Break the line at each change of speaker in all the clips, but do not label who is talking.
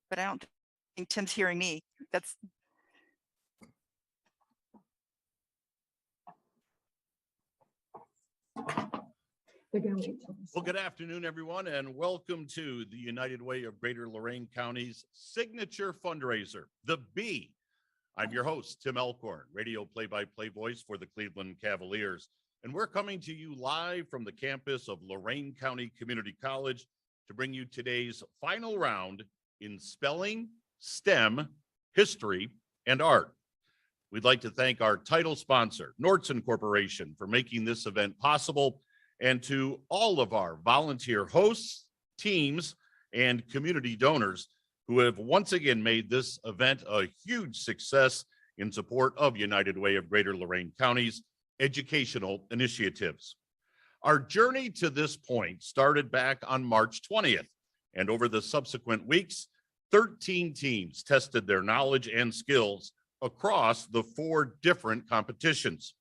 But I don't think Tim's hearing me. That's
Well, good afternoon, everyone, and welcome to the United Way of Greater Lorain County's signature fundraiser, The Bee. I'm your host, Tim Elkhorn, radio play-by-play voice for the Cleveland Cavaliers, and we're coming to you live from the campus of Lorain County Community College to bring you today's final round in spelling, STEM, history, and art. We'd like to thank our title sponsor, Nordson Corporation, for making this event possible, and to all of our volunteer hosts, teams, and community donors who have once again made this event a huge success in support of United Way of Greater Lorain County's educational initiatives. Our journey to this point started back on March 20th, and over the subsequent weeks, 13 teams tested their knowledge and skills across the 4 different competitions.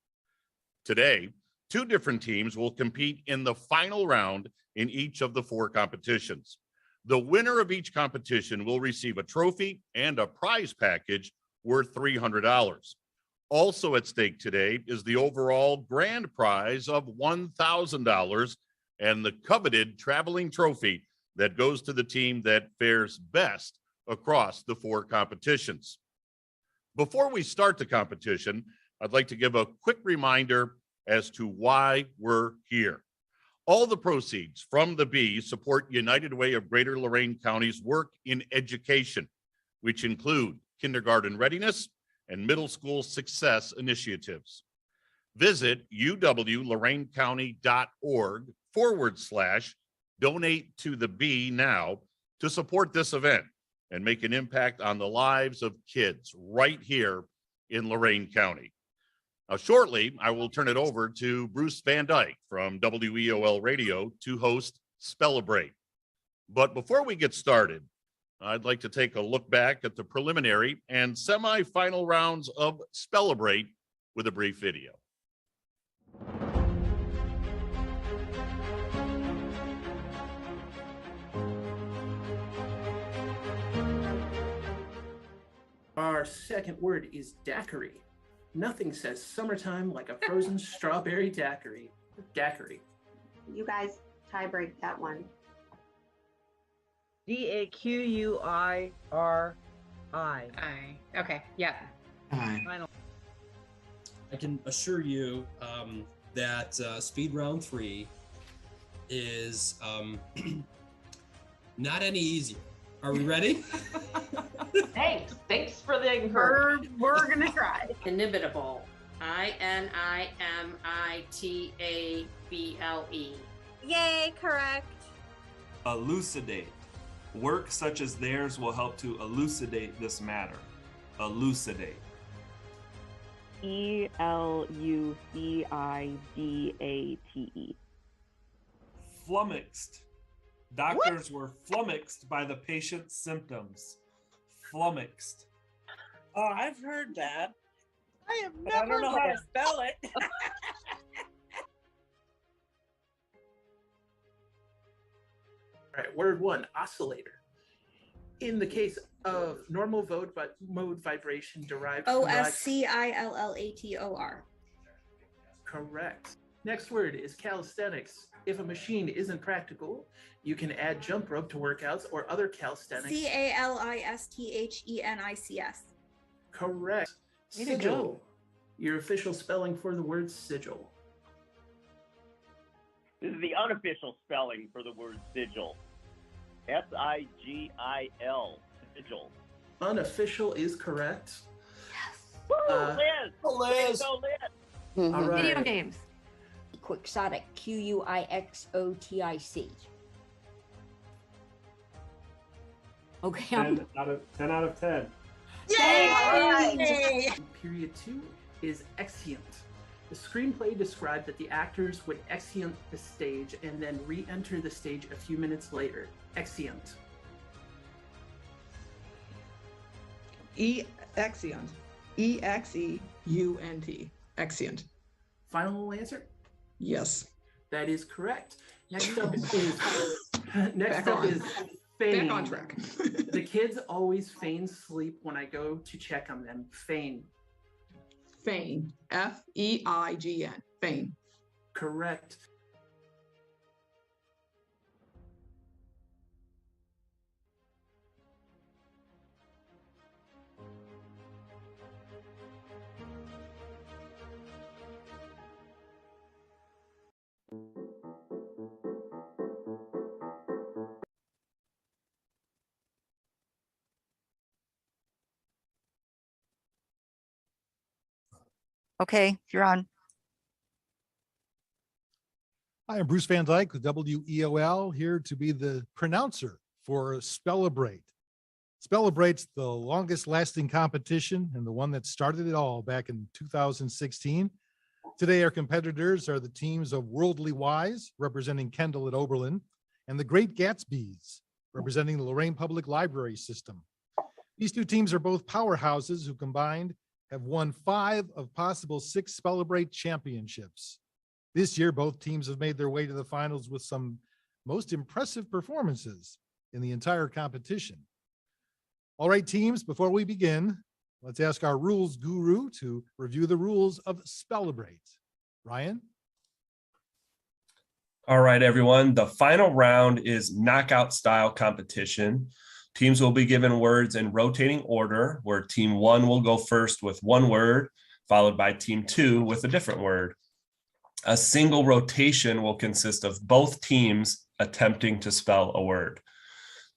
Today, 2 different teams will compete in the final round in each of the 4 competitions. The winner of each competition will receive a trophy and a prize package worth $300. Also at stake today is the overall grand prize of $1,000 and the coveted traveling trophy that goes to the team that fares best across the 4 competitions. Before we start the competition, I'd like to give a quick reminder as to why we're here. All the proceeds from the Bee support United Way of Greater Lorain County's work in education, which include kindergarten readiness and middle school success initiatives. Visit uwloraincounty.org/donate to the Bee now to support this event and make an impact on the lives of kids right here in Lorain County. Now, shortly, I will turn it over to Bruce Van Dyke from WEOL Radio to host Spell-A-Brate. But before we get started, I'd like to take a look back at the preliminary and semi-final rounds of Spell-A-Brate with a brief video.
Our second word is daiquiri. Nothing says summertime like a frozen strawberry daiquiri. Daiquiri.
You guys tie break that one.
DAQUIRI.
Okay, yeah.
Final.
I can assure you that speed round 3 is not any easier. Are we ready?
Thanks for the encouragement.
We're gonna try.
Inimitable. INIMITABLE.
Yay, correct.
Elucidate. Work such as theirs will help to elucidate this matter. Elucidate.
ELUCIDATE.
Flummoxed. Doctors were flummoxed by the patient's symptoms. Flummoxed.
Oh, I've heard that.
I have
But I don't know how to spell it.
All right, word 1, oscillator. In the case of normal mode vibration derived from
OSCILLATOR.
Correct. Next word is calisthenics. If a machine isn't practical, you can add jump rope to workouts or other calisthenics.
CALISTHENICS.
Correct.
Way to
Sigil.
go.
Your official spelling for the word sigil.
This is the unofficial spelling for the word sigil. SIGIL. Sigil.
Unofficial is correct.
Woo, Liz!
Liz.
Go, Liz!
All right.
Video games.
Quixotic. QUIXOTIC. Okay.
10 out of 10.
Yay!
Period 2 is exeunt. The screenplay described that the actors would exeunt the stage and then re-enter the stage a few minutes later. Exeunt.
Exeunt. EXEUNT. Exeunt.
Final answer?
Yes.
That is correct. Next up is Fane.
Back on track.
The kids always feign sleep when I go to check on them. Feign.
Feign. F-E-I-G-N. Feign.
Correct.
Okay, you're on.
Hi, I'm Bruce Van Dyke with WEOL, here to be the pronouncer for Spellibrate. Spellibrate's the longest lasting competition and the one that started it all back in 2016. Today, our competitors are the teams of Worldly Wise, representing Kendall at Oberlin, and the Great Gatsbys, representing the Lorraine Public Library System. These two teams are both powerhouses who combined have won 5 of possible 6 Spellibrate championships. This year, both teams have made their way to the finals with some most impressive performances in the entire competition. All right, teams, before we begin, let's ask our rules guru to review the rules of Spellibrate. Ryan?
All right, everyone. The final round is knockout style competition. Teams will be given words in rotating order, where team 1 will go first with 1 word, followed by team 2 with a different word. A single rotation will consist of both teams attempting to spell a word.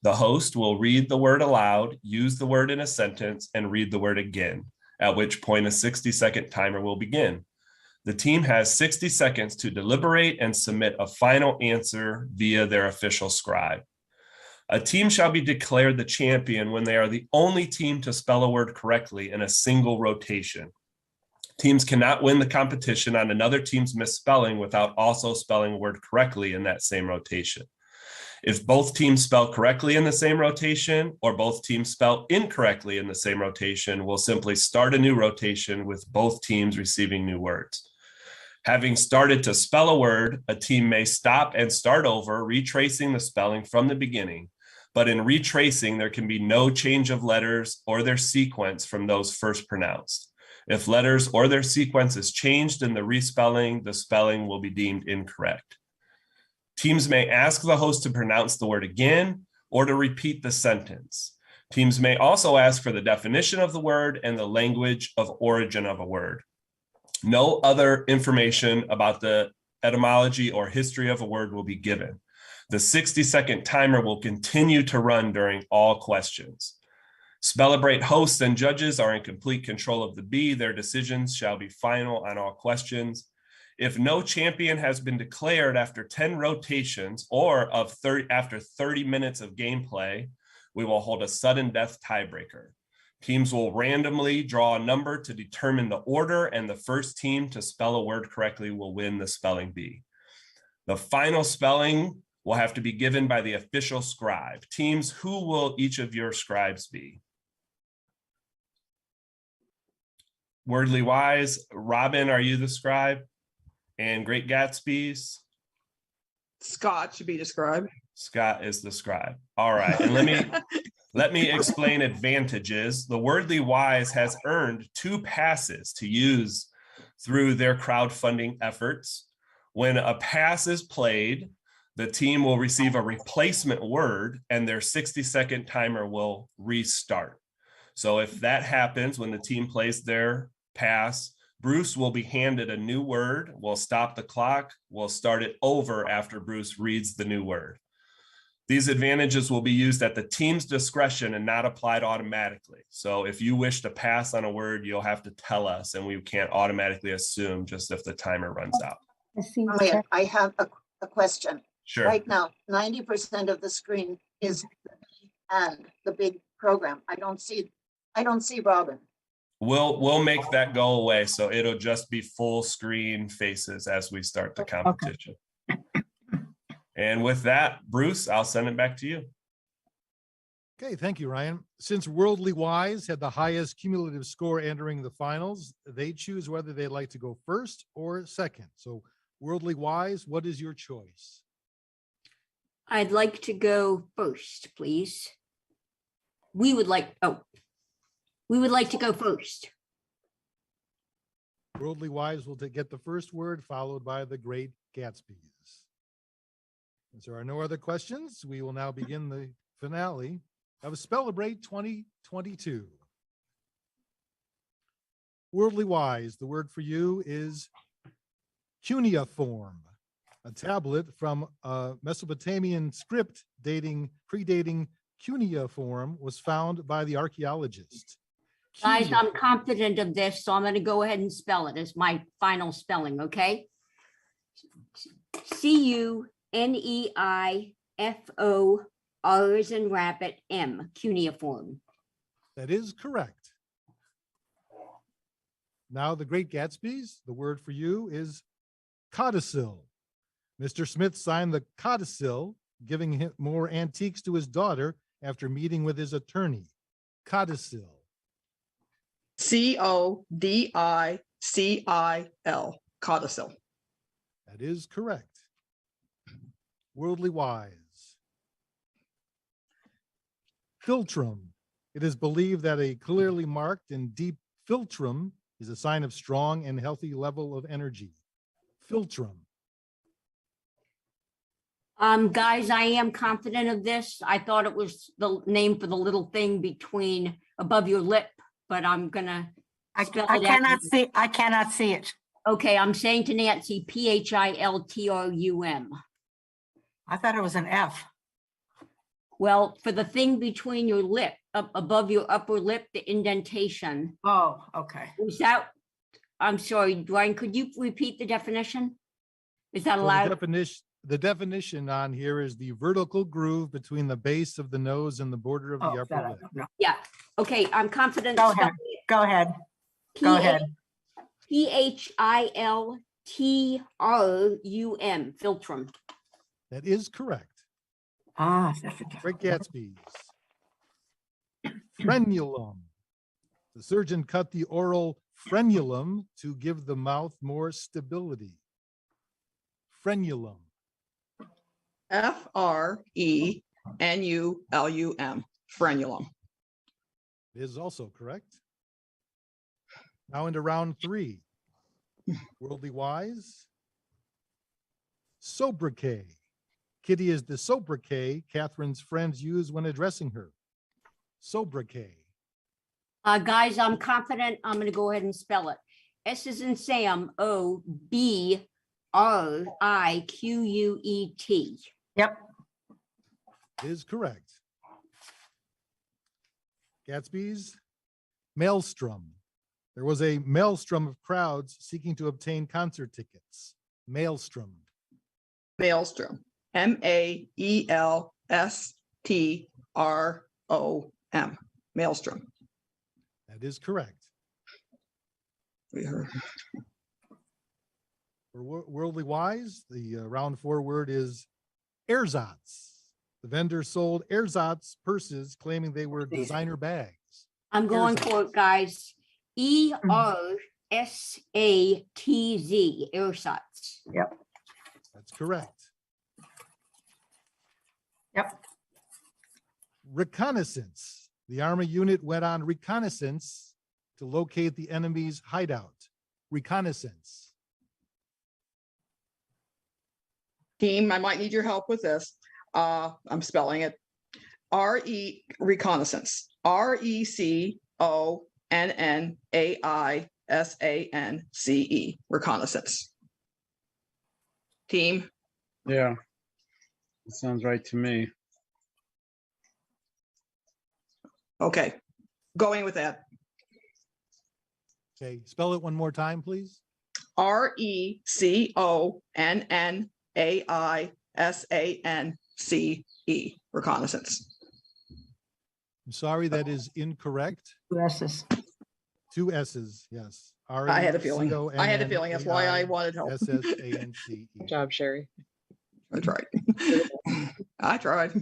The host will read the word aloud, use the word in a sentence, and read the word again, at which point a 60-second timer will begin. The team has 60 seconds to deliberate and submit a final answer via their official scribe. A team shall be declared the champion when they are the only team to spell a word correctly in a single rotation. Teams cannot win the competition on another team's misspelling without also spelling a word correctly in that same rotation. If both teams spell correctly in the same rotation, or both teams spell incorrectly in the same rotation, we'll simply start a new rotation with both teams receiving new words. Having started to spell a word, a team may stop and start over, retracing the spelling from the beginning. But in retracing, there can be no change of letters or their sequence from those first pronounced. If letters or their sequence is changed in the respelling, the spelling will be deemed incorrect. Teams may ask the host to pronounce the word again or to repeat the sentence. Teams may also ask for the definition of the word and the language of origin of a word. No other information about the etymology or history of a word will be given. The 60-second timer will continue to run during all questions. Spellibrate hosts and judges are in complete control of the bee. Their decisions shall be final on all questions. If no champion has been declared after 10 rotations or after 30 minutes of gameplay, we will hold a sudden death tiebreaker. Teams will randomly draw a number to determine the order, and the first team to spell a word correctly will win the spelling bee. The final spelling will have to be given by the official scribe. Teams, who will each of your scribes be? Wordly Wise, Robin, are you the scribe? And Great Gatsby's?
Scott should be described.
Scott is the scribe. All right, and let me explain advantages. The Wordly Wise has earned 2 passes to use through their crowdfunding efforts. When a pass is played, the team will receive a replacement word and their 60-second timer will restart. So if that happens when the team plays their pass, Bruce will be handed a new word. We'll stop the clock. We'll start it over after Bruce reads the new word. These advantages will be used at the team's discretion and not applied automatically. So if you wish to pass on a word, you'll have to tell us, and we can't automatically assume just if the timer runs out.
I have a question.
Sure.
Right now, 90% of the screen is and the big program. I don't see Robin.
We'll make that go away, so it'll just be full screen faces as we start the competition. And with that, Bruce, I'll send it back to you.
Okay, thank you, Ryan. Since Worldly Wise had the highest cumulative score entering the finals, they choose whether they'd like to go first or second. So Worldly Wise, what is your choice?
I'd like to go first, please. We would like to go first.
Worldly Wise will get the first word, followed by the Great Gatsby's. As there are no other questions, we will now begin the finale of Spell-A-Brate 2022. Worldly Wise, the word for you is cuneiform, a tablet from a Mesopotamian script predating cuneiform was found by the archaeologist.
Guys, I'm confident of this, so I'm going to go ahead and spell it as my final spelling, okay? C-U-N-E-I-F-O, R as in rabbit, M, cuneiform.
That is correct. Now the Great Gatsby's, the word for you is codicil. Mr. Smith signed the codicil, giving him more antiques to his daughter after meeting with his attorney. Codicil.
C-O-D-I-C-I-L, codicil.
That is correct. Worldly Wise. Philtrum. It is believed that a clearly marked and deep philtrum is a sign of strong and healthy level of energy. Philtrum.
Guys, I am confident of this. I thought it was the name for the little thing between above your lip, but I'm gonna spell it out.
I cannot see it.
Okay, I'm saying to Nancy, P-H-I-L-T-R-U-M.
I thought it was an F.
Well, for the thing between your lip, up above your upper lip, the indentation.
Oh, okay.
Was that, I'm sorry, Brian, could you repeat the definition? Is that
So
allowed?
the definition on here is the vertical groove between the base of the nose and the border of the upper lip.
Yeah, okay, I'm confident.
Go ahead. Go ahead. Go ahead.
P-H-I-L-T-R-U-M, philtrum.
That is correct. Great Gatsby's. Frenulum. The surgeon cut the oral frenulum to give the mouth more stability. Frenulum.
F-R-E-N-U-L-U-M, frenulum.
It is also correct. Now into round 3. Worldly Wise. Sobriquet. Kitty is the sobriquet Catherine's friends use when addressing her. Sobriquet.
Guys, I'm confident. I'm going to go ahead and spell it. S is in Sam, O-B-R-I-Q-U-E-T.
Yep.
It is correct. Gatsby's. Maelstrom. There was a maelstrom of crowds seeking to obtain concert tickets. Maelstrom.
Maelstrom, M-A-E-L-S-T-R-O-M, maelstrom.
That is correct. For Worldly Wise, the round 4 word is ersatz. The vendor sold ersatz purses claiming they were designer bags.
I'm going for it, guys. E-R-S-A-T-Z, ersatz.
Yep.
That's correct.
Yep.
Reconnaissance. The Army unit went on reconnaissance to locate the enemy's hideout. Reconnaissance.
Team, I might need your help with this. I'm spelling it. Reconnaissance. R-E-C-O-N-N-A-I-S-A-N-C-E. Reconnaissance. Team.
Yeah, that sounds right to me.
Okay, going with that.
Okay, spell it one more time, please.
R-E-C-O-N-N-A-I-S-A-N-C-E. Reconnaissance.
I'm sorry, that is incorrect.
2 S's.
2 S's, yes.
I had a feeling. I had a feeling. That's why I wanted help.
S-S-A-N-C-E.
Good job, Sherry.
I tried. I tried.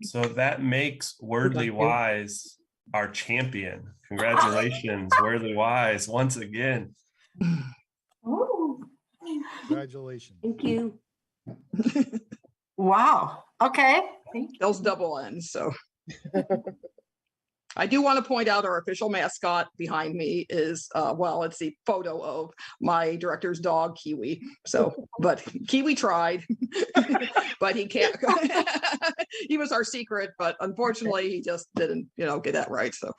So that makes Worldly Wise our champion. Congratulations, Worldly Wise, once again.
Congratulations.
Thank you.
Wow. Okay.
Those double ends, so. I do want to point out our official mascot behind me is, well, it's the photo of my director's dog, Kiwi. So, but Kiwi tried, but he can't. He was our secret, but unfortunately he just didn't, get that right. So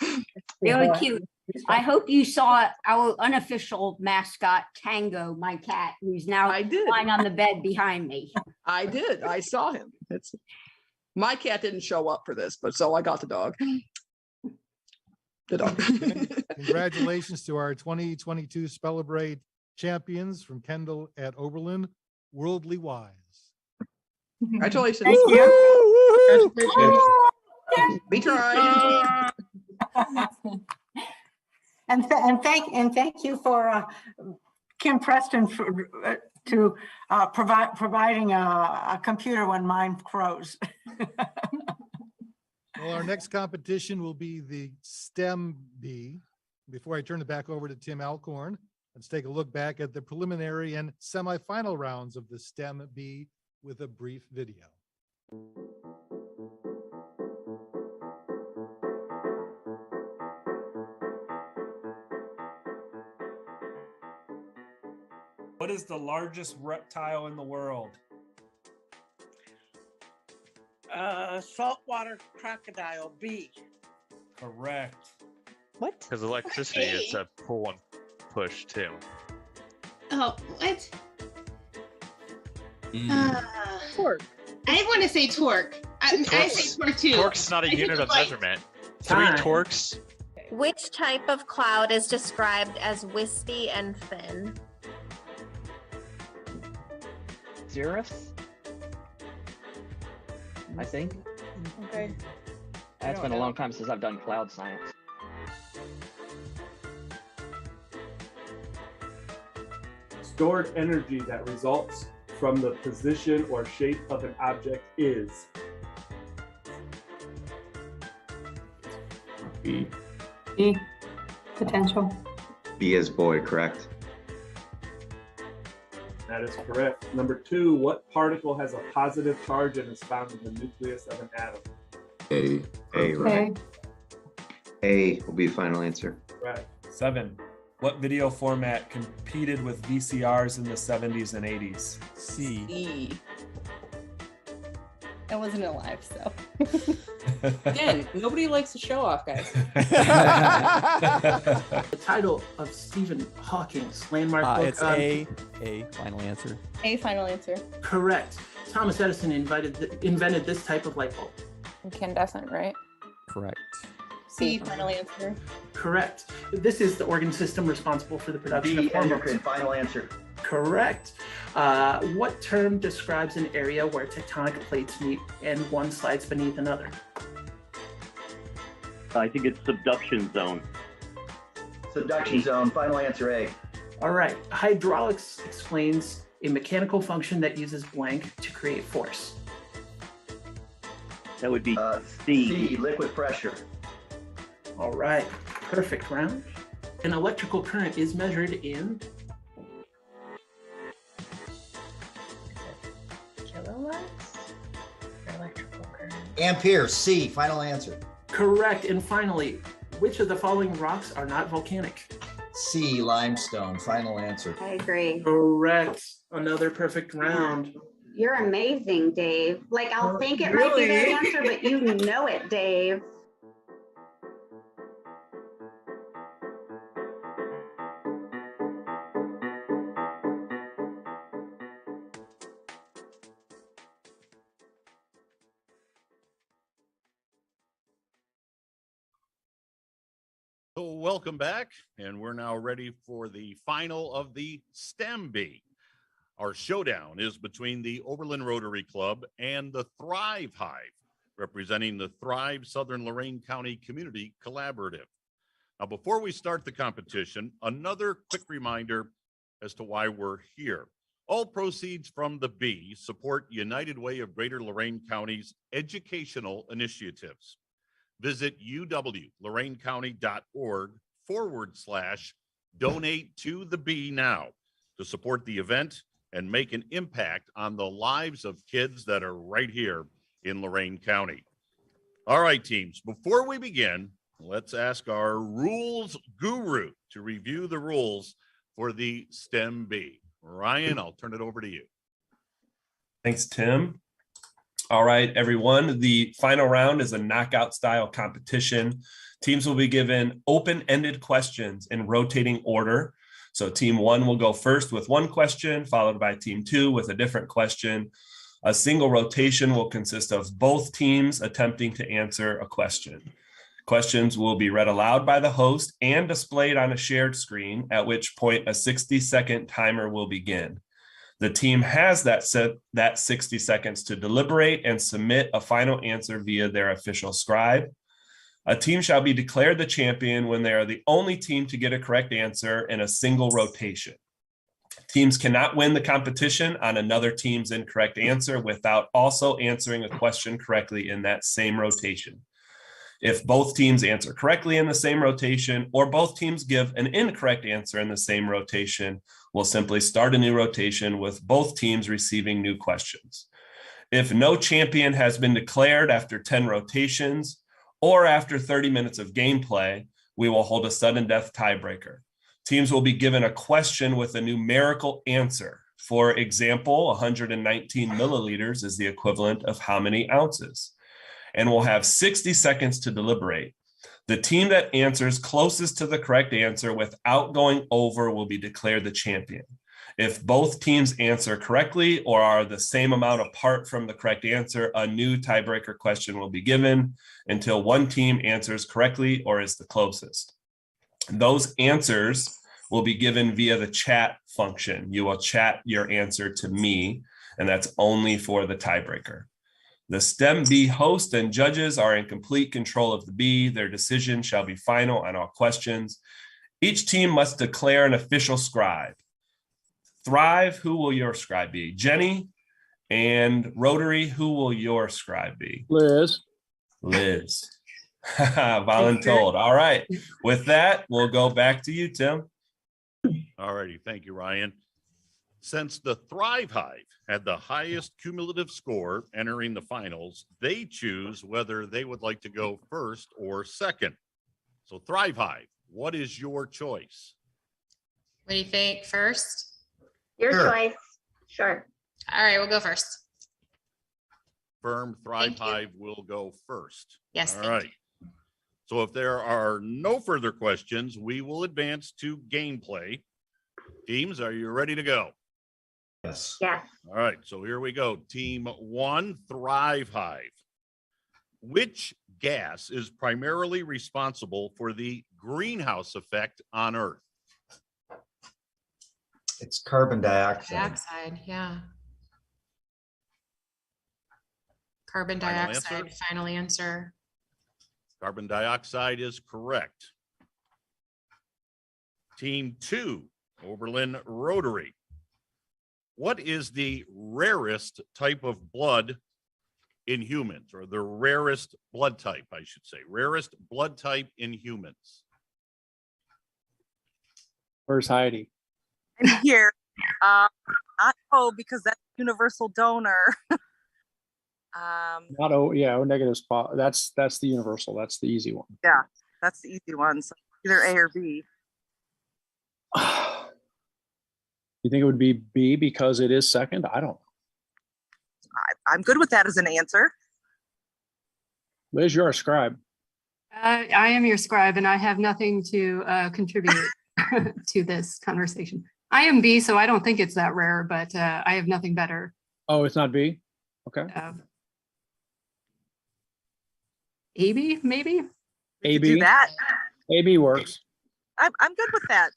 Really cute. I hope you saw our unofficial mascot, Tango, my cat, who's now lying on the bed behind me.
I did. I saw him. My cat didn't show up for this, but so I got the dog.
Congratulations to our 2022 Spellbrate champions from Kendall at Oberlin, Worldly Wise.
Congratulations.
Thank you.
We tried.
And thank you for Kim Preston to providing a computer when mine froze.
Well, our next competition will be the STEM Bee. Before I turn it back over to Tim Alcorn, let's take a look back at the preliminary and semifinal rounds of the STEM Bee with a brief video.
What is the largest reptile in the world?
Saltwater crocodile, B.
Correct.
What?
Because electricity is a pull and push too.
Oh, what?
Torque.
I didn't want to say torque. I say torque too.
Torque's not a
I think
unit
it's
of
like-
measurement.
Time.
3 torques.
Which type of cloud is described as wispy and thin?
Cirrus, I think.
Okay.
It's been a long time since I've done cloud science.
Stored energy that results from the position or shape of an object is.
B.
B. Potential.
B as boy, correct?
That is correct. Number 2, what particle has a positive charge and is found in the nucleus of an atom?
A. A, right? A will be the final answer.
Right. 7, what video format competed with VCRs in the 70s and 80s?
C.
E. I wasn't alive, so.
Again, nobody likes to show off, guys.
The title of Stephen Hawking's landmark book.
It's A, final answer.
A, final answer.
Correct. Thomas Edison invented this type of light bulb.
Incandescent, right?
Correct.
C, final answer.
Correct. This is the organ system responsible for the production of hormones.
Final answer.
Correct. What term describes an area where tectonic plates meet and one slides beneath another?
I think it's subduction zone.
Subduction zone. Final answer A.
All right. Hydraulics explains a mechanical function that uses blank to create force.
That would be
C. Liquid pressure.
All right. Perfect round. An electrical current is measured in
Kilowatts? Or electrical current?
Ampere. C. Final answer.
correct. And finally, which of the following rocks are not volcanic?
C. Limestone. Final answer.
I agree.
Correct. Another perfect round.
You're amazing, Dave. Like, I'll think it might be the
Really?
answer, but you know it, Dave.
So welcome back, and we're now ready for the final of the STEM Bee. Our showdown is between the Oberlin Rotary Club and the Thrive Hive, representing the Thrive Southern Lorain County Community Collaborative. Now, before we start the competition, another quick reminder as to why we're here. All proceeds from the Bee support United Way of Greater Lorain County's educational initiatives. Visit uwloraincounty.org/donate to the Bee now to support the event and make an impact on the lives of kids that are right here in Lorain County. All right, teams, before we begin, let's ask our rules guru to review the rules for the STEM Bee. Ryan, I'll turn it over to you.
Thanks, Tim. All right, everyone. The final round is a knockout style competition. Teams will be given open-ended questions in rotating order. So team 1 will go first with one question, followed by team 2 with a different question. A single rotation will consist of both teams attempting to answer a question. Questions will be read aloud by the host and displayed on a shared screen, at which point a 60-second timer will begin. The team has that 60 seconds to deliberate and submit a final answer via their official scribe. A team shall be declared the champion when they are the only team to get a correct answer in a single rotation. Teams cannot win the competition on another team's incorrect answer without also answering a question correctly in that same rotation. If both teams answer correctly in the same rotation, or both teams give an incorrect answer in the same rotation, we'll simply start a new rotation with both teams receiving new questions. If no champion has been declared after 10 rotations, or after 30 minutes of gameplay, we will hold a sudden death tiebreaker. Teams will be given a question with a numerical answer. For example, 119 milliliters is the equivalent of how many ounces? And will have 60 seconds to deliberate. The team that answers closest to the correct answer without going over will be declared the champion. If both teams answer correctly or are the same amount apart from the correct answer, a new tiebreaker question will be given until one team answers correctly or is the closest. Those answers will be given via the chat function. You will chat your answer to me, and that's only for the tiebreaker. The STEM Bee host and judges are in complete control of the bee. Their decision shall be final on all questions. Each team must declare an official scribe. Thrive, who will your scribe be? Jenny. And Rotary, who will your scribe be?
Liz.
Liz. Voluntold. All right. With that, we'll go back to you, Tim.
All righty. Thank you, Ryan. Since the Thrive Hive had the highest cumulative score entering the finals, they choose whether they would like to go first or second. So Thrive Hive, what is your choice?
What do you think? First?
Your choice. Sure.
All right, we'll go first.
Firm Thrive Hive will go first.
Yes.
All right. So if there are no further questions, we will advance to gameplay. Teams, are you ready to go?
Yes.
Yes.
All right, so here we go. Team 1, Thrive Hive. Which gas is primarily responsible for the greenhouse effect on Earth?
It's carbon dioxide.
Dioxide, yeah. Carbon
Final
dioxide,
answer?
final answer.
Carbon dioxide is correct. Team 2, Oberlin Rotary. What is the rarest type of blood in humans, or the rarest blood type, I should say, rarest blood type in humans?
Where's Heidi?
I'm here. Not O because that's universal donor.
Not O, yeah, O negative spot. That's the universal. That's the easy one.
Yeah, that's the easy one. So either A or B.
You think it would be B because it is second? I don't know.
I'm good with that as an answer.
Liz, you're a scribe.
I am your scribe and I have nothing to contribute to this conversation. I am B, so I don't think it's that rare, but I have nothing better.
Oh, it's not B? Okay.
AB, maybe?
AB?
Do that.
AB works.
I'm good with that.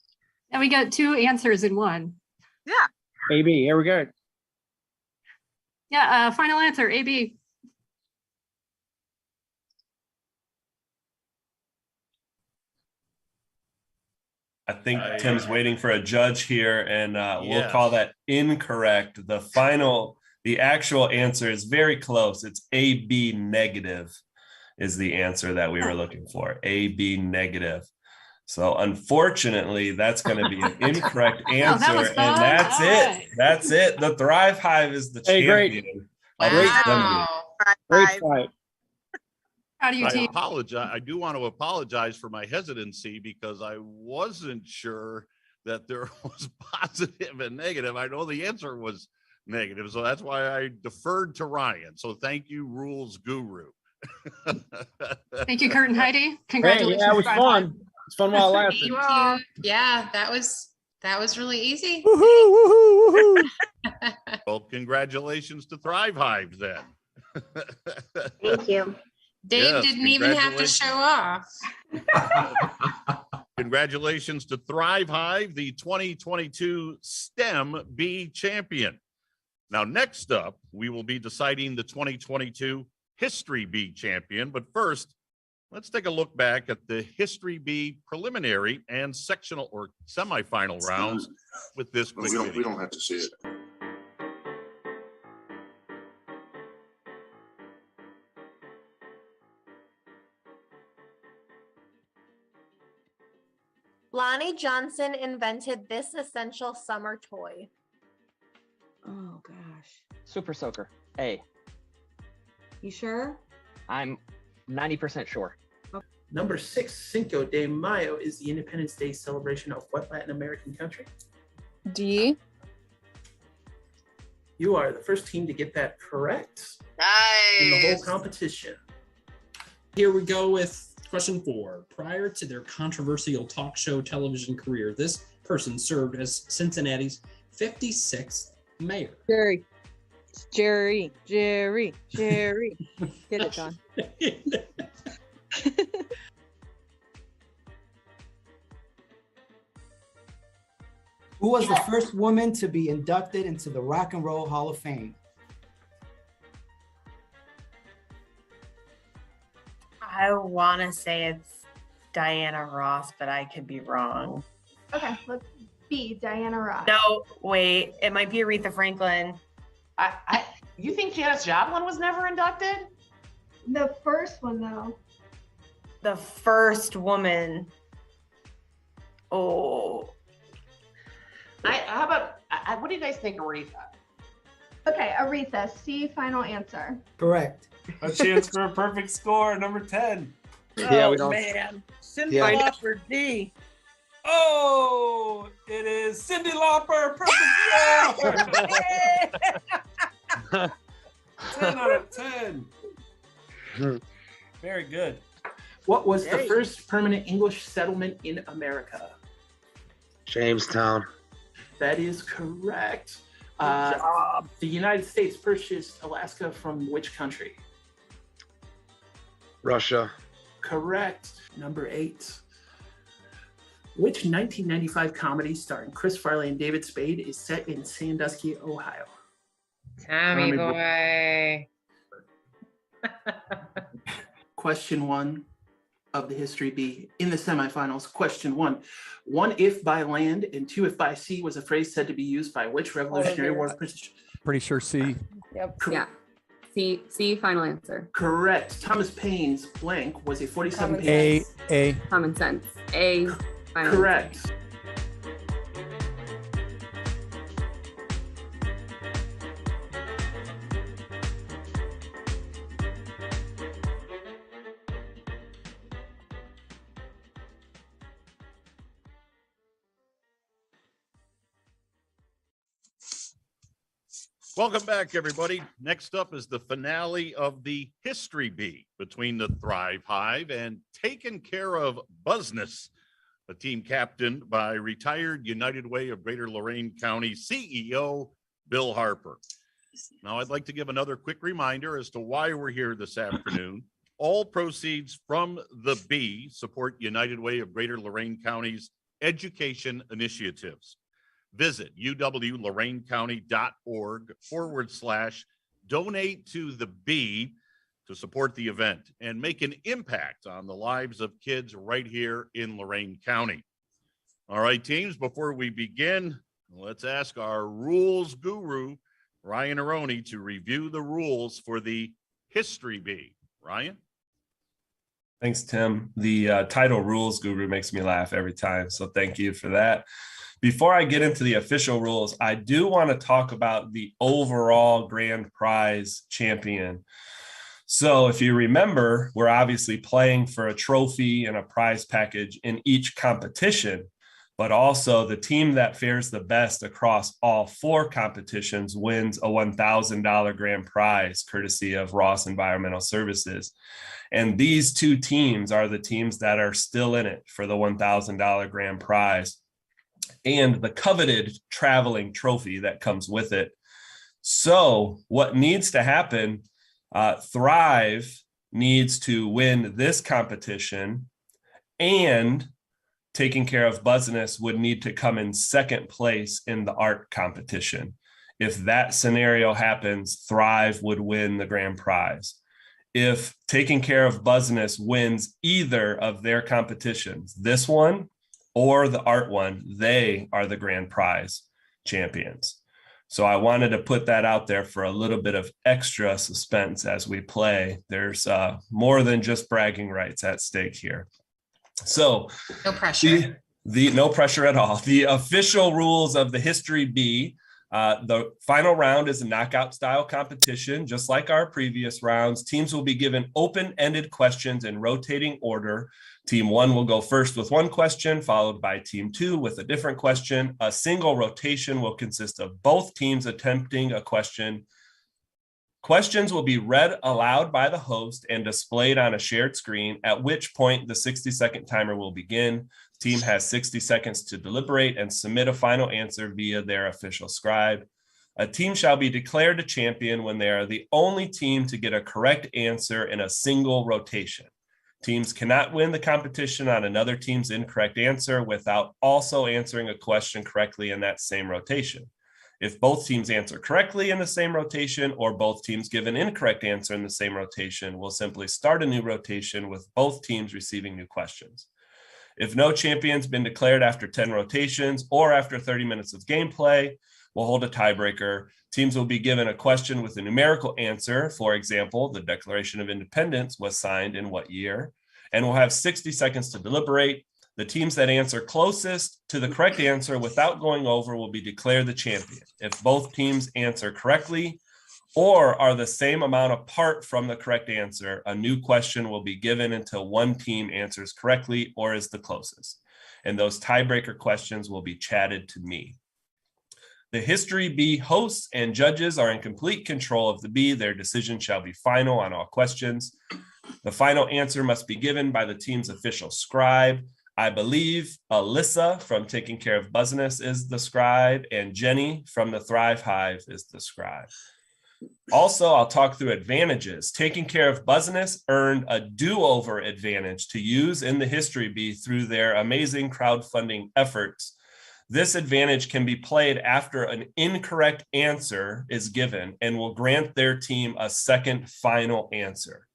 And we got two answers in one.
Yeah.
AB, here we go.
Yeah, final answer, AB.
I think Tim's waiting for a judge here, and we'll
Yes.
call that incorrect. The actual answer is very close. It's AB negative is the answer that we were looking for. AB negative. So unfortunately, that's going to be an incorrect
Oh, that
answer.
was
And
fun.
that's
All
it.
right.
That's it. The Thrive Hive is the
Hey, great.
champion of this
Wow.
Great fight.
How do you
I
team?
apologize. I do want to apologize for my hesitancy because I wasn't sure that there was positive and negative. I know the answer was negative, so that's why I deferred to Ryan. So thank you, rules guru.
Thank you, Kurt and Heidi.
Hey,
Congratulations.
yeah, it was
Thrive
fun.
Hive.
It's fun while it
Thank
lasted.
you. Yeah, that was really easy.
Well, congratulations to Thrive Hive then.
Thank you.
Dave
Yes,
didn't even have to show off.
Congratulations to Thrive Hive, the 2022 STEM Bee champion. Now, next up, we will be deciding the 2022 History Bee champion. But first, let's take a look back at the History Bee preliminary and sectional or semifinal rounds with this quick video.
We don't have to see it.
Lonnie Johnson invented this essential summer toy.
Oh gosh.
Super Soaker. A.
You sure?
I'm 90% sure.
Number 6, Cinco de Mayo is the Independence Day celebration of what Latin American country?
D.
You are the first team to get that correct in the whole competition.
Here we go with question 4. Prior to their controversial talk show television career, this person served as Cincinnati's 56th mayor.
Jerry. It's Jerry. Jerry. Jerry. Get it, John.
Who was the first woman to be inducted into the Rock and Roll Hall of Fame?
I want to say it's Diana Ross, but I could be wrong.
Okay, let's be Diana Ross.
No, wait, it might be Aretha Franklin.
You think Janis Joplin was never inducted?
The first one, though.
The first woman. Oh.
How about, what do you guys think, Aretha?
Okay, Aretha, C, final answer.
Correct.
A chance for a perfect score, number 10.
Yeah, we don't. Man. Cindy Lauper, D.
Oh, it is Cyndi Lauper. Perfect score. 10 out of 10. Very good.
What was the first permanent English settlement in America?
Jamestown.
That is correct. The United States purchased Alaska from which country?
Russia.
Correct. Number 8. Which 1995 comedy starring Chris Farley and David Spade is set in Sandusky, Ohio?
Tommy boy.
Question 1 of the History Bee in the semifinals. Question 1. 1 if by land and 2 if by sea was a phrase said to be used by which Revolutionary War position?
Pretty sure C.
Yep. Yeah. C, final answer.
Correct. Thomas Paine's blank was a 47-page.
A.
Common sense. A, final
Correct.
answer.
Welcome back, everybody. Next up is the finale of the History Bee between the Thrive Hive and Taken Care of Business, a team captained by retired United Way of Greater Lorain County CEO Bill Harper. Now, I'd like to give another quick reminder as to why we're here this afternoon. All proceeds from the Bee support United Way of Greater Lorain County's education initiatives. Visit uwloraincounty.org/donate to the Bee to support the event and make an impact on the lives of kids right here in Lorain County. All right, teams, before we begin, let's ask our rules guru, Ryan Aroni, to review the rules for the History Bee. Ryan?
Thanks, Tim. The title rules guru makes me laugh every time. So thank you for that. Before I get into the official rules, I do want to talk about the overall grand prize champion. So if you remember, we're obviously playing for a trophy and a prize package in each competition, but also the team that fares the best across all 4 competitions wins a $1,000 grand prize courtesy of Ross Environmental Services. And these 2 teams are the teams that are still in it for the $1,000 grand prize and the coveted traveling trophy that comes with it. So what needs to happen, Thrive needs to win this competition, and Taking Care of Business would need to come in second place in the art competition. If that scenario happens, Thrive would win the grand prize. If Taking Care of Business wins either of their competitions, this one or the art one, they are the grand prize champions. So I wanted to put that out there for a little bit of extra suspense as we play. There's more than just bragging rights at stake here. So
No pressure.
No pressure at all. The official rules of the History B. The final round is a knockout style competition, just like our previous rounds. Teams will be given open-ended questions in rotating order. Team 1 will go first with 1 question, followed by team 2 with a different question. A single rotation will consist of both teams attempting a question. Questions will be read aloud by the host and displayed on a shared screen, at which point the 60-second timer will begin. Team has 60 seconds to deliberate and submit a final answer via their official scribe. A team shall be declared a champion when they are the only team to get a correct answer in a single rotation. Teams cannot win the competition on another team's incorrect answer without also answering a question correctly in that same rotation. If both teams answer correctly in the same rotation, or both teams give an incorrect answer in the same rotation, we'll simply start a new rotation with both teams receiving new questions. If no champion's been declared after 10 rotations or after 30 minutes of gameplay, we'll hold a tiebreaker. Teams will be given a question with a numerical answer. For example, the Declaration of Independence was signed in what year? And we'll have 60 seconds to deliberate. The teams that answer closest to the correct answer without going over will be declared the champion. If both teams answer correctly or are the same amount apart from the correct answer, a new question will be given until one team answers correctly or is the closest. And those tiebreaker questions will be chatted to me. The History B hosts and judges are in complete control of the B. Their decision shall be final on all questions. The final answer must be given by the team's official scribe. I believe Alyssa from Taking Care of Business is the scribe, and Jenny from the Thrive Hive is the scribe. Also, I'll talk through advantages. Taking Care of Business earned a do-over advantage to use in the History Bee through their amazing crowdfunding efforts. This advantage can be played after an incorrect answer is given and will grant their team a second final answer.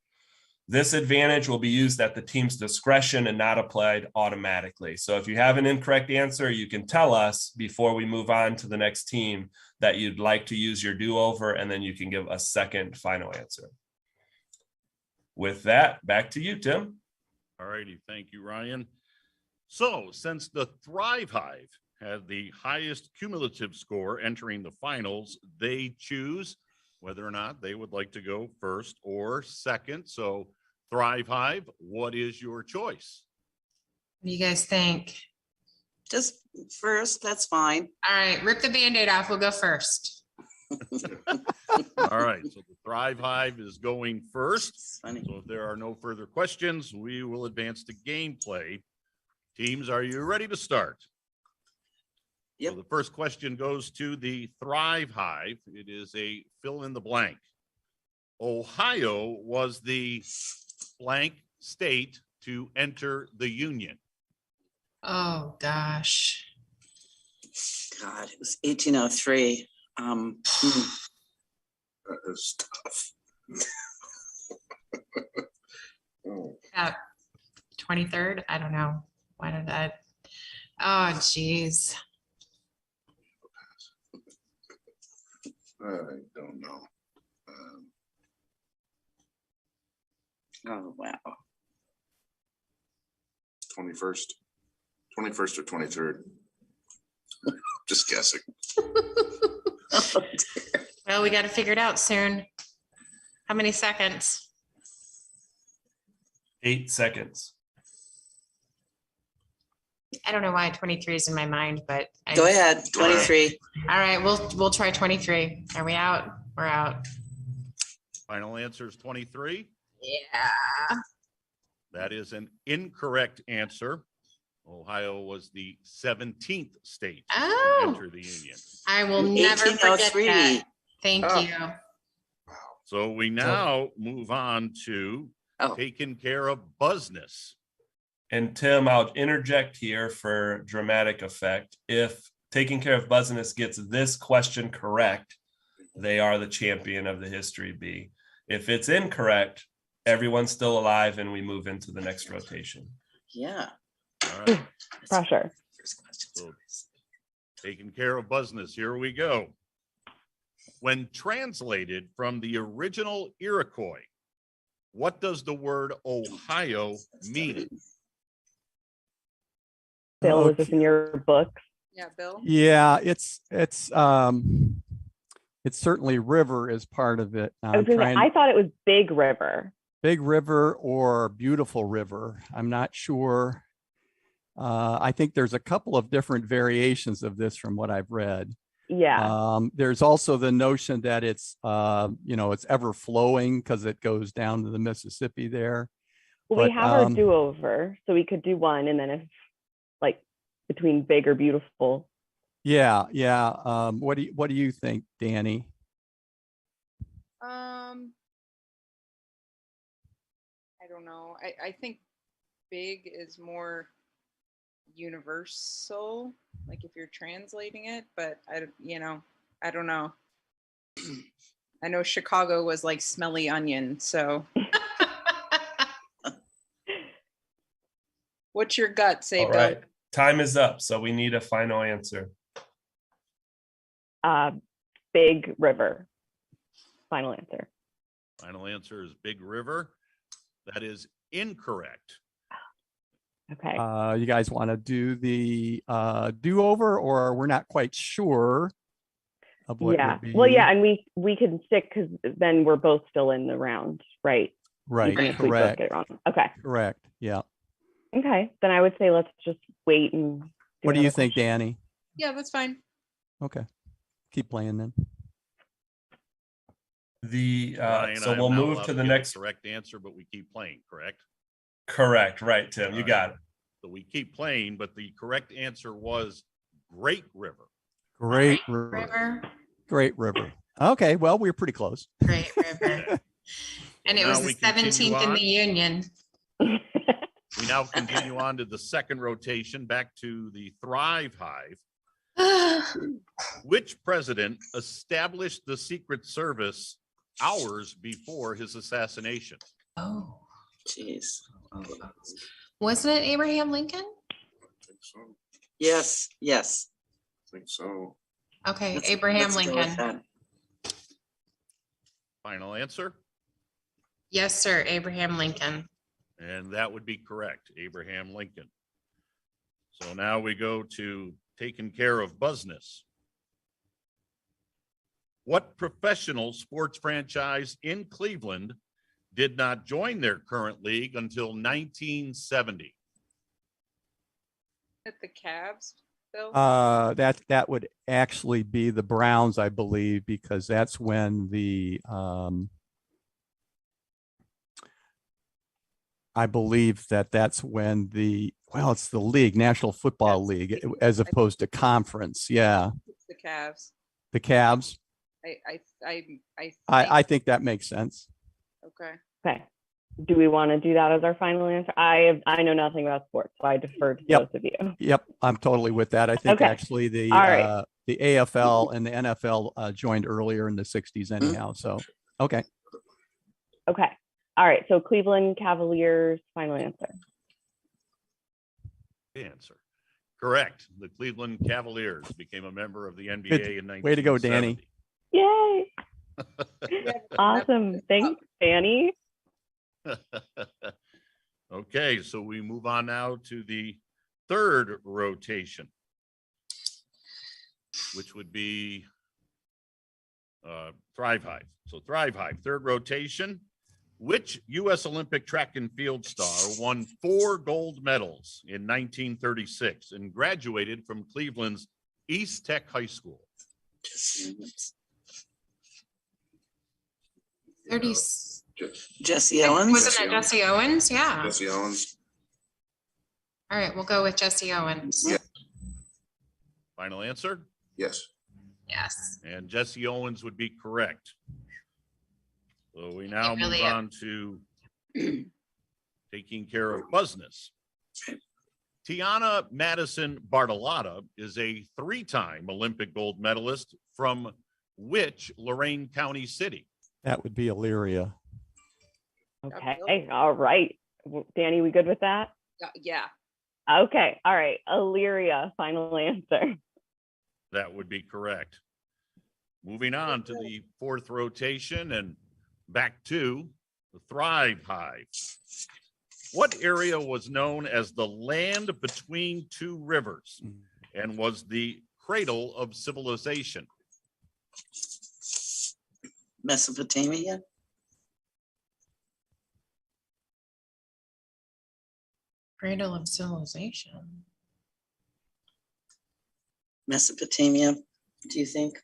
This advantage will be used at the team's discretion and not applied automatically. So if you have an incorrect answer, you can tell us before we move on to the next team that you'd like to use your do-over, and then you can give a second final answer. With that, back to you, Tim.
All righty. Thank you, Ryan. So since the Thrive Hive had the highest cumulative score entering the finals, they choose whether or not they would like to go first or second. So Thrive Hive, what is your choice?
What do you guys think?
Just first, that's fine.
All right, rip the Band-Aid off. We'll go first.
All right, so the Thrive Hive is going first. So if there are no further questions, we will advance to gameplay. Teams, are you ready to start?
Yep.
So the first question goes to the Thrive Hive. It is a fill in the blank. Ohio was the blank state to enter the Union.
Oh, gosh.
God, it was 1803.
That is tough.
23rd? I don't know. Why did that? Oh, geez.
I don't know.
Oh, wow.
21st or 23rd. Just guessing.
Well, we got to figure it out soon. How many seconds?
8 seconds.
I don't know why 23 is in my mind, but
Go ahead, 23.
All right, we'll try 23. Are we out? We're out.
Final answer is 23.
Yeah.
That is an incorrect answer. Ohio was the 17th state
Oh.
to enter the Union.
I will never forget
1803.
that. Thank
Oh.
you.
So we now move on to taking care of business.
And Tim, I'll interject here for dramatic effect. If taking care of business gets this question correct, they are the champion of the History Bee. If it's incorrect, everyone's still alive and we move into the next rotation.
Yeah.
All right.
Pressure.
So, taking care of business. Here we go. When translated from the original Iroquois, what does the word Ohio mean?
Bill, was this in your book?
Yeah, Bill.
Yeah, it's certainly river is part of it.
I thought it was Big River.
Big River or Beautiful River. I'm not sure. I think there's a couple of different variations of this from what I've read.
Yeah.
There's also the notion that it's it's ever flowing because it goes down to the Mississippi there.
Well, we
But,
have our do-over, so we could do one, and then if like between big or beautiful.
Yeah. What do you think, Danny?
I don't know. I think big is more universal, like if you're translating it, but I don't know. I know Chicago was like smelly onion, so. What's your gut say,
All
Bill?
right. Time is up, so we need a final answer.
Big River. Final answer.
Final answer is Big River. That is incorrect.
Okay.
You guys want to do the do-over, or we're not quite sure of what?
Yeah.
would be-
Well, yeah, and we can stick because then we're both still in the round, right?
Right.
Even if we both
Correct.
get it wrong. Okay.
Correct. Yeah.
Okay. Then I would say let's just wait and.
What do you
another
think,
question.
Danny?
Yeah, that's fine.
Okay. Keep playing then.
Ryan,
So
I am
we'll
not
move
allowed
to the
give a
next.
correct answer, but we keep playing, correct?
Correct. Right, Tim. You got it.
So we keep playing, but the correct answer was Great River.
Great river. Great river. Okay. Well, we were pretty close.
Great River. And it
Now
was the
we continue
17th in
on.
the Union.
We now continue on to the second rotation, back to the Thrive Hive. Which president established the Secret Service hours before his assassination?
Oh,
Jeez.
wasn't it Abraham Lincoln?
I think so.
Yes, yes.
I think so.
Okay,
Let's-
Abraham
let's go with
Lincoln.
that.
Final answer?
Yes, sir, Abraham Lincoln.
And that would be correct, Abraham Lincoln. So now we go to taking care of business. What professional sports franchise in Cleveland did not join their current league until 1970?
At the Cavs, Bill?
That would actually be the Browns, I believe, because that's when I believe that's when it's the league, National Football League, as opposed to conference. Yeah,
It's the Cavs.
the Cavs.
I
I think that makes sense.
okay.
Okay. Do we want to do that as our final answer? I know nothing about sports, so I defer to
Yep.
both of you.
Yep, I'm totally with that. I think
Okay.
actually the
All right.
the AFL and the NFL joined earlier in the 60s anyhow. So, okay.
Okay. All right. So Cleveland Cavaliers, final answer.
Answer. Correct. The Cleveland Cavaliers became a member of the NBA in 1970.
Way to go, Danny.
Yay. Awesome. Thanks, Danny.
Okay. Okay, so we move on now to the third rotation, which would be Thrive Hive. So Thrive Hive, third rotation. Which U.S. Olympic track and field star won 4 gold medals in 1936 and graduated from Cleveland's East Tech High School?
30.
Jesse Owens.
Wasn't it Jesse Owens? Yeah.
Jesse Owens.
All right, we'll go with Jesse Owens.
Yeah.
Final answer?
Yes.
Yes.
And Jesse Owens would be correct. So we now
It really
move on to taking care of business. Tiana Madison Bartolotta is a 3-time Olympic gold medalist from which Lorain County city?
That would be Elyria.
Okay, all right. Danny, we good with that?
Yeah.
Okay, all right. Elyria, final answer.
That would be correct. Moving on to the fourth rotation and back to the Thrive Hive. What area was known as the land between two rivers and was the cradle of civilization?
Mesopotamia.
Cradle of civilization.
Mesopotamia, do you think?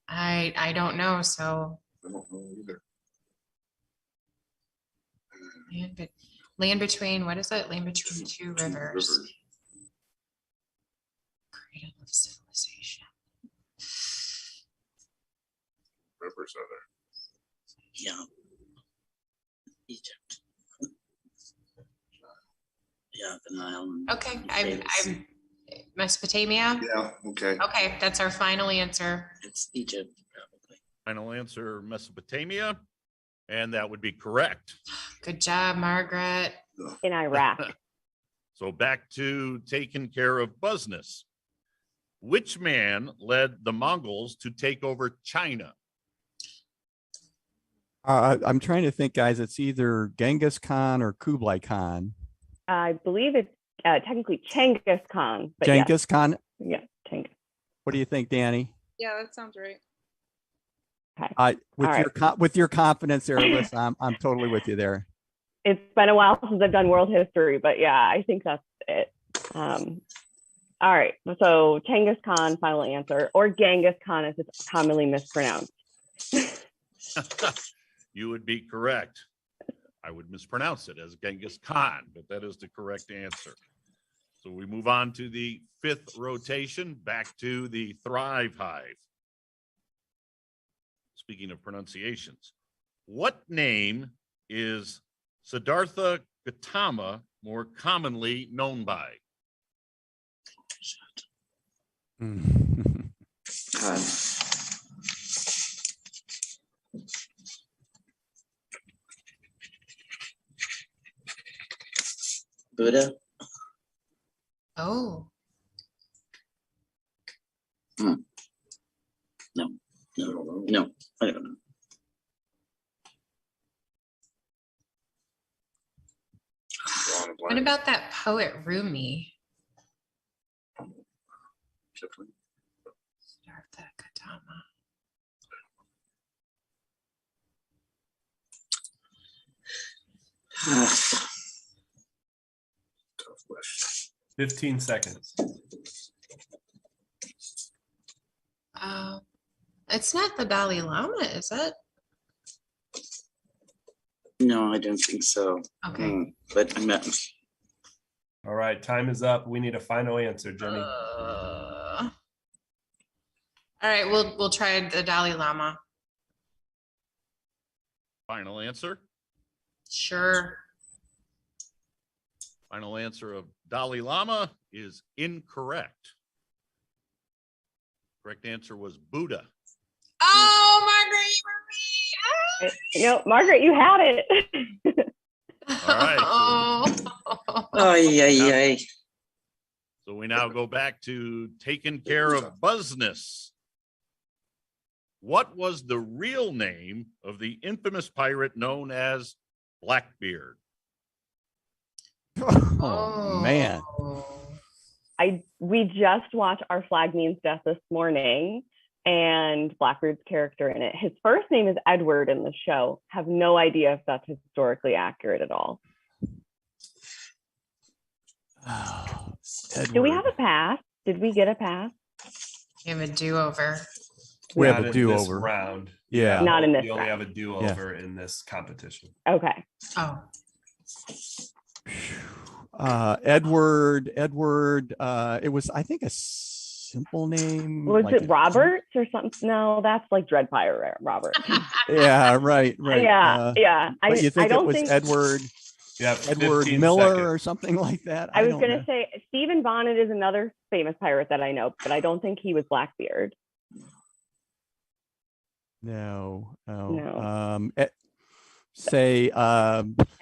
I don't know. So
I don't know either.
land between, what is it? Land between two rivers. Cradle of civilization.
Rivers are there.
Yeah. Egypt. Yeah, the Nile.
Okay, I'm Mesopotamia.
Yeah, okay.
Okay, that's our final answer.
It's Egypt, probably.
Final answer, Mesopotamia, and that would be correct.
Good job, Margaret.
In Iraq.
So back to taking care of business. Which man led the Mongols to take over China?
I'm trying to think, guys. It's either Genghis Khan or Kublai Khan.
I believe it's technically Genghis Khan. But yes.
Genghis Khan.
Yeah, Genghis.
What do you think, Danny?
Yeah, that sounds right.
Okay.
With your confidence there, Alyssa, I'm totally with you there.
It's been a while since I've done world history, but yeah, I think that's it. All right. So Genghis Khan, final answer, or Genghis Khan as it's commonly mispronounced.
You would be correct. I would mispronounce it as Genghis Khan, but that is the correct answer. So we move on to the fifth rotation, back to the Thrive Hive. Speaking of pronunciations, what name is Siddhartha Gautama more commonly known by?
Buddha.
Oh.
No, I don't know.
What about that poet Rumi? Siddhartha Gautama.
Tough question.
15 seconds.
It's not the Dalai Lama, is it?
No, I don't think so.
Okay.
But I'm not.
All right, time is up. We need a final answer, Jenny.
All right, we'll try the Dalai Lama.
Final answer?
Sure.
Final answer of Dalai Lama is incorrect. Correct answer was Buddha.
Oh, Margaret, you were me.
No, Margaret, you had it.
All right.
Oh, yeah.
So we now go back to taking care of business. What was the real name of the infamous pirate known as Blackbeard.
Oh, man.
We just watched Our Flag Means Death this morning, and Blackbeard's character in it. His first name is Edward in the show. Have no idea if that's historically accurate at all. Do we have a pass? Did we get a pass?
You have a do-over.
We have
Not
a
in this
do-over.
round.
Yeah.
Not in this
We only
round.
have a do-over in this competition.
Okay.
Oh.
Edward, it was, I think, a simple name.
Was
like
it Roberts or something? No, that's like Dreadfire Robert.
Yeah, right.
Yeah, yeah.
But you think
I don't
it was
think
Edward?
Yeah,
Edward
15
Miller
seconds.
or something like that.
I was
don't
going
know.
to say Stephen Bonnet is another famous pirate that I know, but I don't think he was Blackbeard.
No.
No.
Say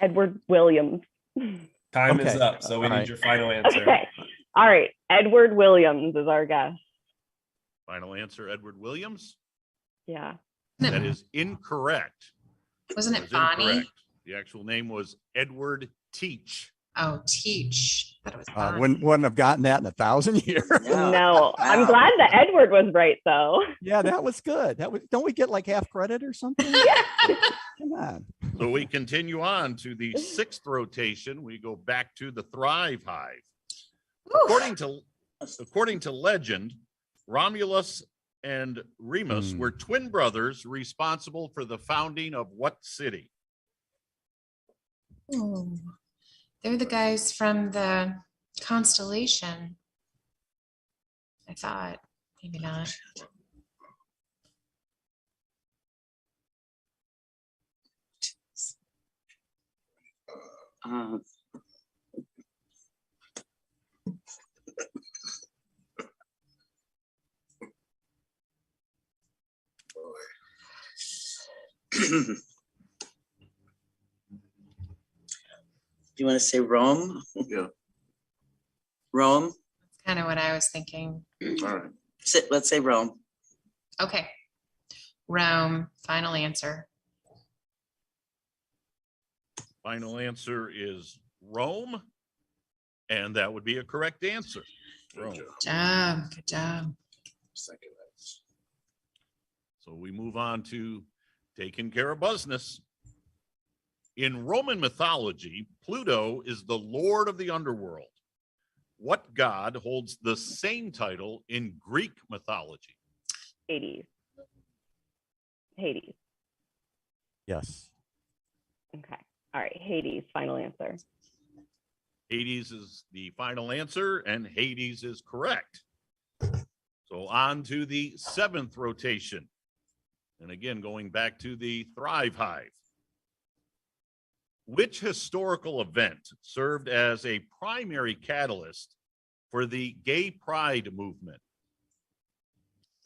Edward Williams.
Time is
Okay.
up, so we
All
need
right.
your final answer.
Okay. All right. Edward Williams is our guess.
Final answer, Edward Williams.
Yeah.
That is incorrect.
Wasn't
That
it
is
Bonnie?
incorrect. The actual name was Edward Teach.
Oh, Teach. I thought it was Bonnie.
wouldn't have gotten that in 1,000 years.
No. I'm glad that Edward was right, though.
Yeah, that was good. Don't we get like half credit or something? Come on.
So we continue on to the 6th rotation. We go back to the Thrive Hive. According to legend, Romulus and Remus were twin brothers responsible for the founding of what city?
Ooh. They're the guys from the Constellation. I thought. Maybe not.
Do you want to say Rome?
Yeah.
Rome?
That's kind of what I was thinking.
All right.
Let's say Rome.
Okay. Rome. Final answer.
Final answer is Rome. And that would be a correct answer. Rome.
Good job. Good job.
Second that.
So we move on to taking care of business. In Roman mythology, Pluto is the lord of the underworld. What god holds the same title in Greek mythology?
Hades. Hades.
Yes.
Okay. All right. Hades. Final answer.
Hades is the final answer, and Hades is correct. So on to the 7th rotation. And again, going back to the Thrive Hive. Which historical event served as a primary catalyst for the gay pride movement?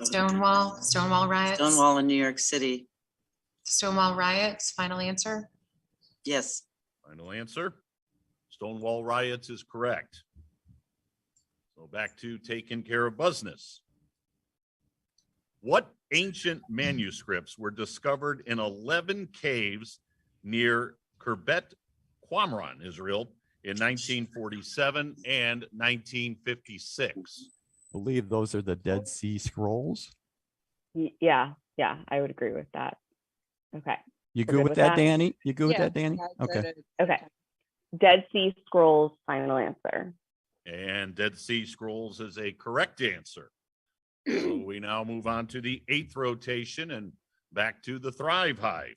Stonewall riots.
Stonewall in New York City.
Stonewall riots. Final answer.
Yes.
Final answer. Stonewall riots is correct. So back to taking care of business. What ancient manuscripts were discovered in 11 caves near Khirbet Qumran, Israel, in 1947 and 1956?
Believe those are the Dead Sea Scrolls.
Yeah. Yeah. I would agree with that. Okay.
You
We're
good
good
with
with
that,
that?
Danny? You good with
Yeah,
that, Danny?
I
Okay.
voted.
Okay. Dead Sea Scrolls. Final answer.
And Dead Sea Scrolls is a correct answer. So we now move on to the 8th rotation and back to the Thrive Hive.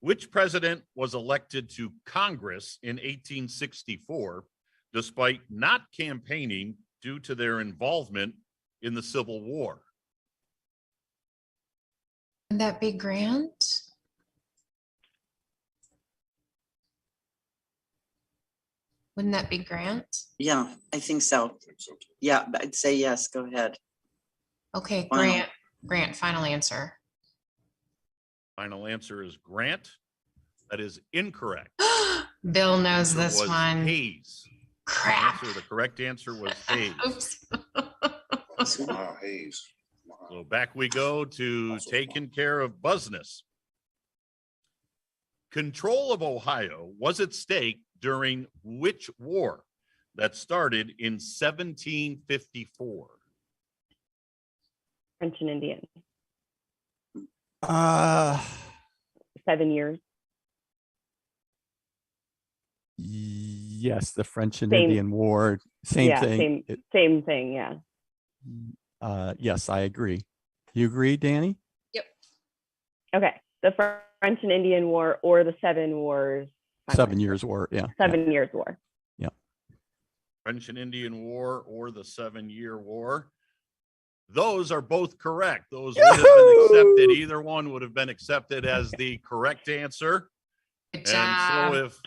Which president was elected to Congress in 1864 despite not campaigning due to their involvement in the Civil War?
Would that be Grant? Wouldn't that be Grant?
Yeah, I think so. Yeah, but I'd say yes. Go ahead.
Okay,
Final.
Grant. Grant, final answer.
Final answer is Grant. That is incorrect.
Bill knows
It
this
was
one.
Hayes.
Crap.
The correct answer was Hayes.
Oops.
Wow, Hayes.
So back we go to taking care of business. Control of Ohio was at stake during which war that started in 1754?
French and Indian.
Uh,
7 years.
yes, the French and
Same-
Indian War, same
yeah,
thing.
Same thing. Yeah.
Yes, I agree. You agree, Danny?
Okay. The French and Indian War or the 7 Wars.
7 Years War. Yeah.
7 Years War.
Yeah.
French and Indian War or the 7-Year War? Those are both correct. Those would have been accepted. Either one would have been accepted as the correct answer.
Good
And
job.
so if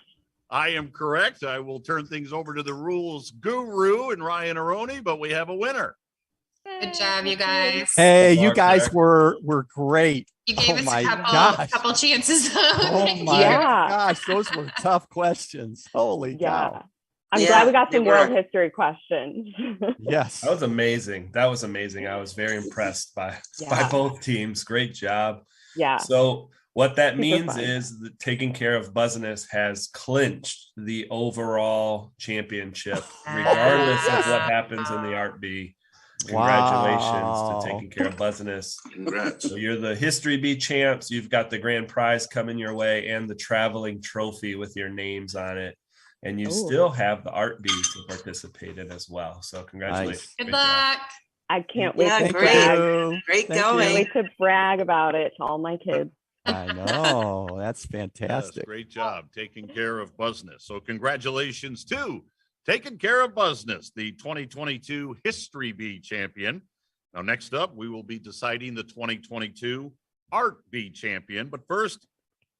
I am correct, I will turn things over to the rules guru and Ryan Aroni, but we have a winner.
Good job, you guys.
Hey,
Good
you
luck
guys
there.
were great.
You gave
Oh
us
my
a couple,
gosh.
couple chances.
Oh
Thank
my
you.
Yeah.
gosh, those were tough questions. Holy
Yeah.
cow.
I'm
Yeah,
glad we got
they
some world
were.
history questions.
Yes.
That was amazing. That was amazing. I was very impressed by
Yeah.
both teams. Great job.
Yeah.
So what that
Super
means
fun.
is that Taking Care of Business has clinched the overall championship, regardless of what happens in the Art B. Congratulations
Wow.
to Taking Care of Business.
Congrats.
So you're the History B champs. You've got the grand prize coming your way and the traveling trophy with your names on it. And you
Ooh.
still have the Art B to participate in as well. So congratulations.
Good
Great job.
luck.
I can't wait
Yeah,
to
Thank
great.
brag.
you.
Great
Thank
going.
you.
Wait to brag about it to all my kids.
I know. That's
Yes,
fantastic.
great job taking care of business. So congratulations to Taking Care of Business, the 2022 History B champion. Now, next up, we will be deciding the 2022 Art B champion. But first,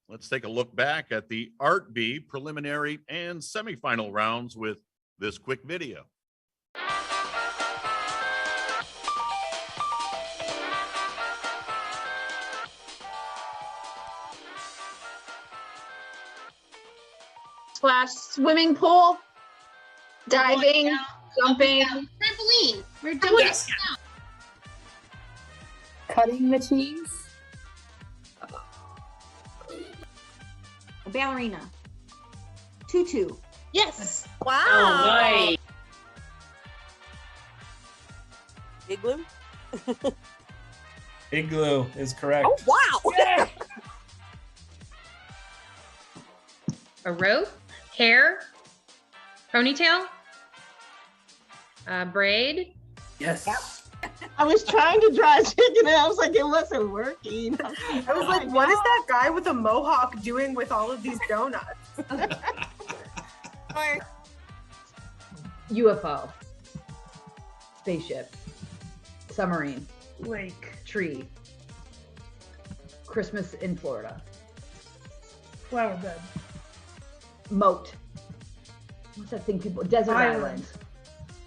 let's take a look back at the Art B preliminary and semifinal rounds with this quick video.
Splash, swimming pool, diving, jumping.
Trampoline. We're
doing
doing
Cutting the cheese.
A ballerina. Tutu.
Yes.
Wow.
Igloo.
Igloo is correct.
Wow.
A rope, hair, ponytail, braid.
Yes.
I was trying to draw a chicken and I was like, it wasn't working.
I was like, what is that guy with a mohawk doing with all of these donuts?
UFO, spaceship, submarine, lake, tree, Christmas in Florida,
Flower bed.
moat. What's that thing people? Desert
Island.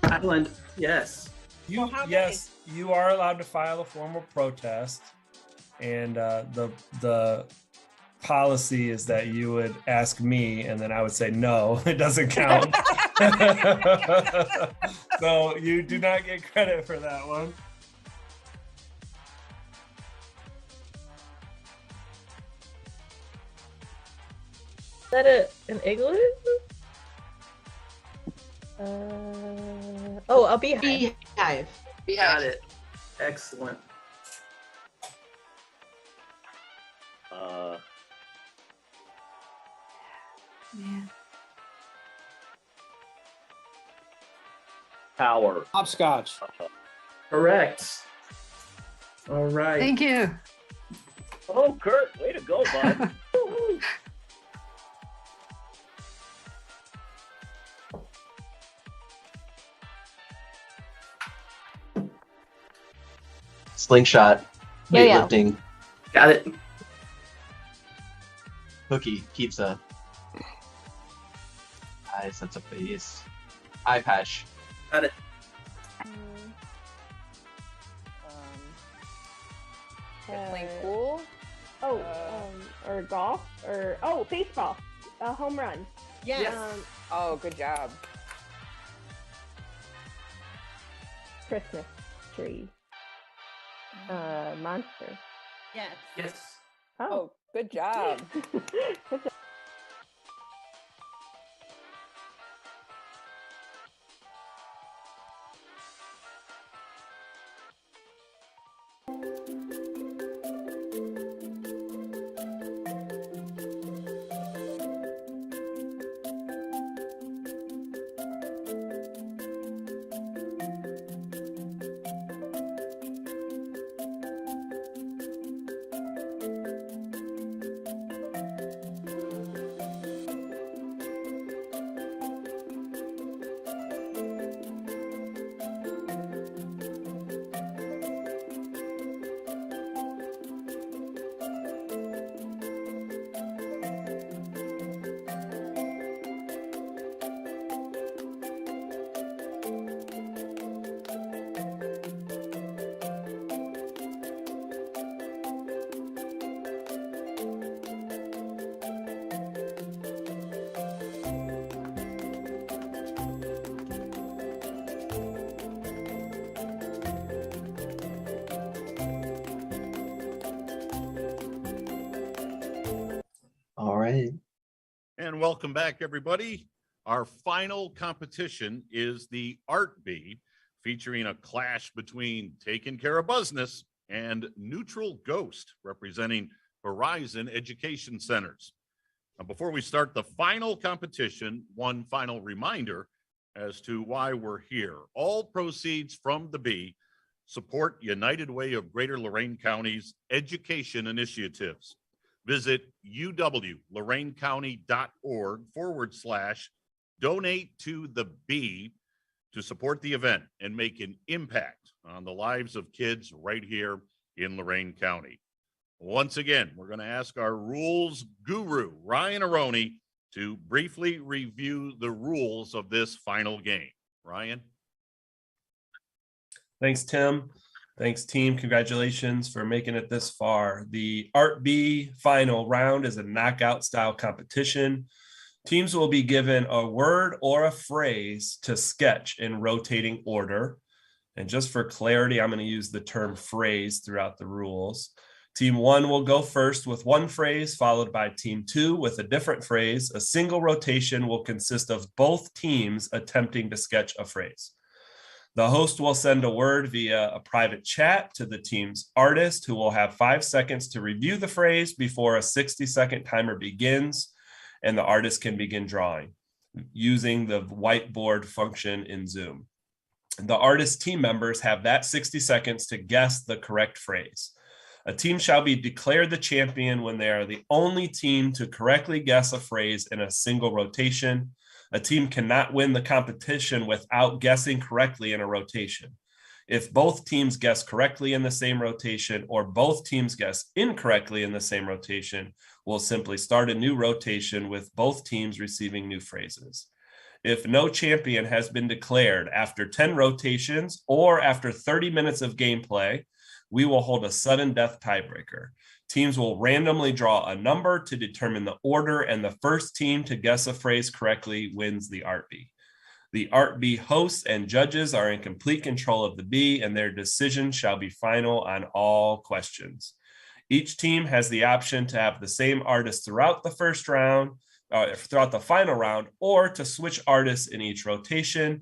island.
Island. Yes.
Yes, you are allowed to file a formal protest, and the policy is that you would ask me, and then I would say no, it doesn't count. So you do not get credit for that one.
Is that an igloo? Oh, a beehive.
Beehive.
Got it. Excellent.
Tower.
Hopscotch.
Correct. All right.
Thank you.
Oh, Kurt, way to go, bud. Slingshot.
Yo-yo.
Weightlifting.
Got it.
Cookie. Pizza. Eyes. That's a face. Eye patch.
Got it.
Playing pool.
Or golf, or baseball, a home run.
Yes. Oh, good job.
Christmas tree. Monster.
Yes.
Yes.
Oh,
Good job.
Good job.
All right.
And welcome back, everybody. Our final competition is the Art Bee, featuring a clash between Taking Care of Business and Neutral Ghost, representing Horizon Education Centers. Now, before we start the final competition, one final reminder as to why we're here. All proceeds from the Bee support United Way of Greater Lorain County's education initiatives. Visit uwloraincounty.org/donate to the Bee to support the event and make an impact on the lives of kids right here in Lorain County. Once again, we're going to ask our rules guru, Ryan Aroni, to briefly review the rules of this final game. Ryan?
Thanks, Tim. Thanks, team. Congratulations for making it this far. The Art Bee final round is a knockout style competition. Teams will be given a word or a phrase to sketch in rotating order. And just for clarity, I'm going to use the term phrase throughout the rules. Team 1 will go first with one phrase, followed by team 2 with a different phrase. A single rotation will consist of both teams attempting to sketch a phrase. The host will send a word via a private chat to the team's artist, who will have 5 seconds to review the phrase before a 60-second timer begins, and the artist can begin drawing using the whiteboard function in Zoom. The artist team members have that 60 seconds to guess the correct phrase. A team shall be declared the champion when they are the only team to correctly guess a phrase in a single rotation. A team cannot win the competition without guessing correctly in a rotation. If both teams guess correctly in the same rotation or both teams guess incorrectly in the same rotation, we'll simply start a new rotation with both teams receiving new phrases. If no champion has been declared after 10 rotations or after 30 minutes of gameplay, we will hold a sudden death tiebreaker. Teams will randomly draw a number to determine the order, and the first team to guess a phrase correctly wins the Art Bee. The Art Bee hosts and judges are in complete control of the Bee, and their decision shall be final on all questions. Each team has the option to have the same artist throughout the first round, throughout the final round, or to switch artists in each rotation.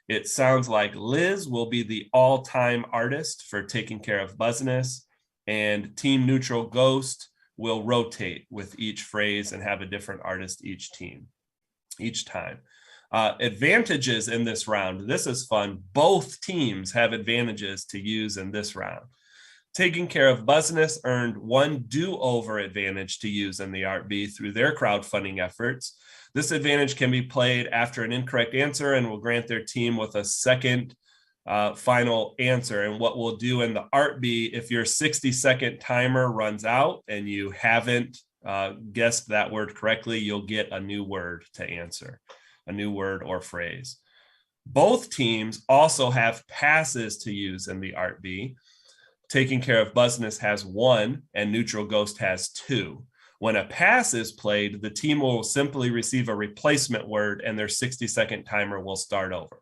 It sounds like Liz will be the all-time artist for Taking Care of Business, and Team Neutral Ghost will rotate with each phrase and have a different artist each time. Advantages in this round. This is fun. Both teams have advantages to use in this round. Taking Care of Business earned one do-over advantage to use in the Art Bee through their crowdfunding efforts. This advantage can be played after an incorrect answer and will grant their team with a second final answer. And what we'll do in the Art Bee, if your 60-second timer runs out and you haven't guessed that word correctly, you'll get a new word to answer, a new word or phrase. Both teams also have passes to use in the Art Bee. Taking Care of Business has 1 and Neutral Ghost has 2. When a pass is played, the team will simply receive a replacement word and their 60-second timer will start over.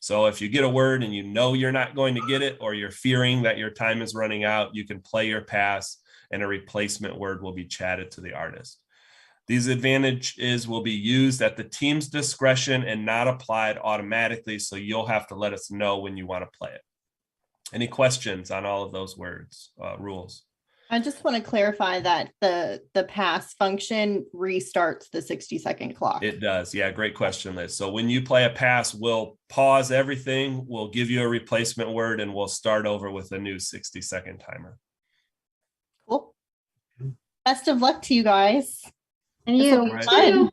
So if you get a word and you know you're not going to get it, or you're fearing that your time is running out, you can play your pass and a replacement word will be chatted to the artist. These advantages will be used at the team's discretion and not applied automatically, so you'll have to let us know when you want to play it. Any questions on all of those words, rules?
I just want to clarify that the pass function restarts the 60-second clock.
It does. Yeah, great question, Liz. So when you play a pass, we'll pause everything, we'll give you a replacement word, and we'll start over with a new 60-second timer.
Cool. Best of luck to you guys.
And
This
you.
will be fun.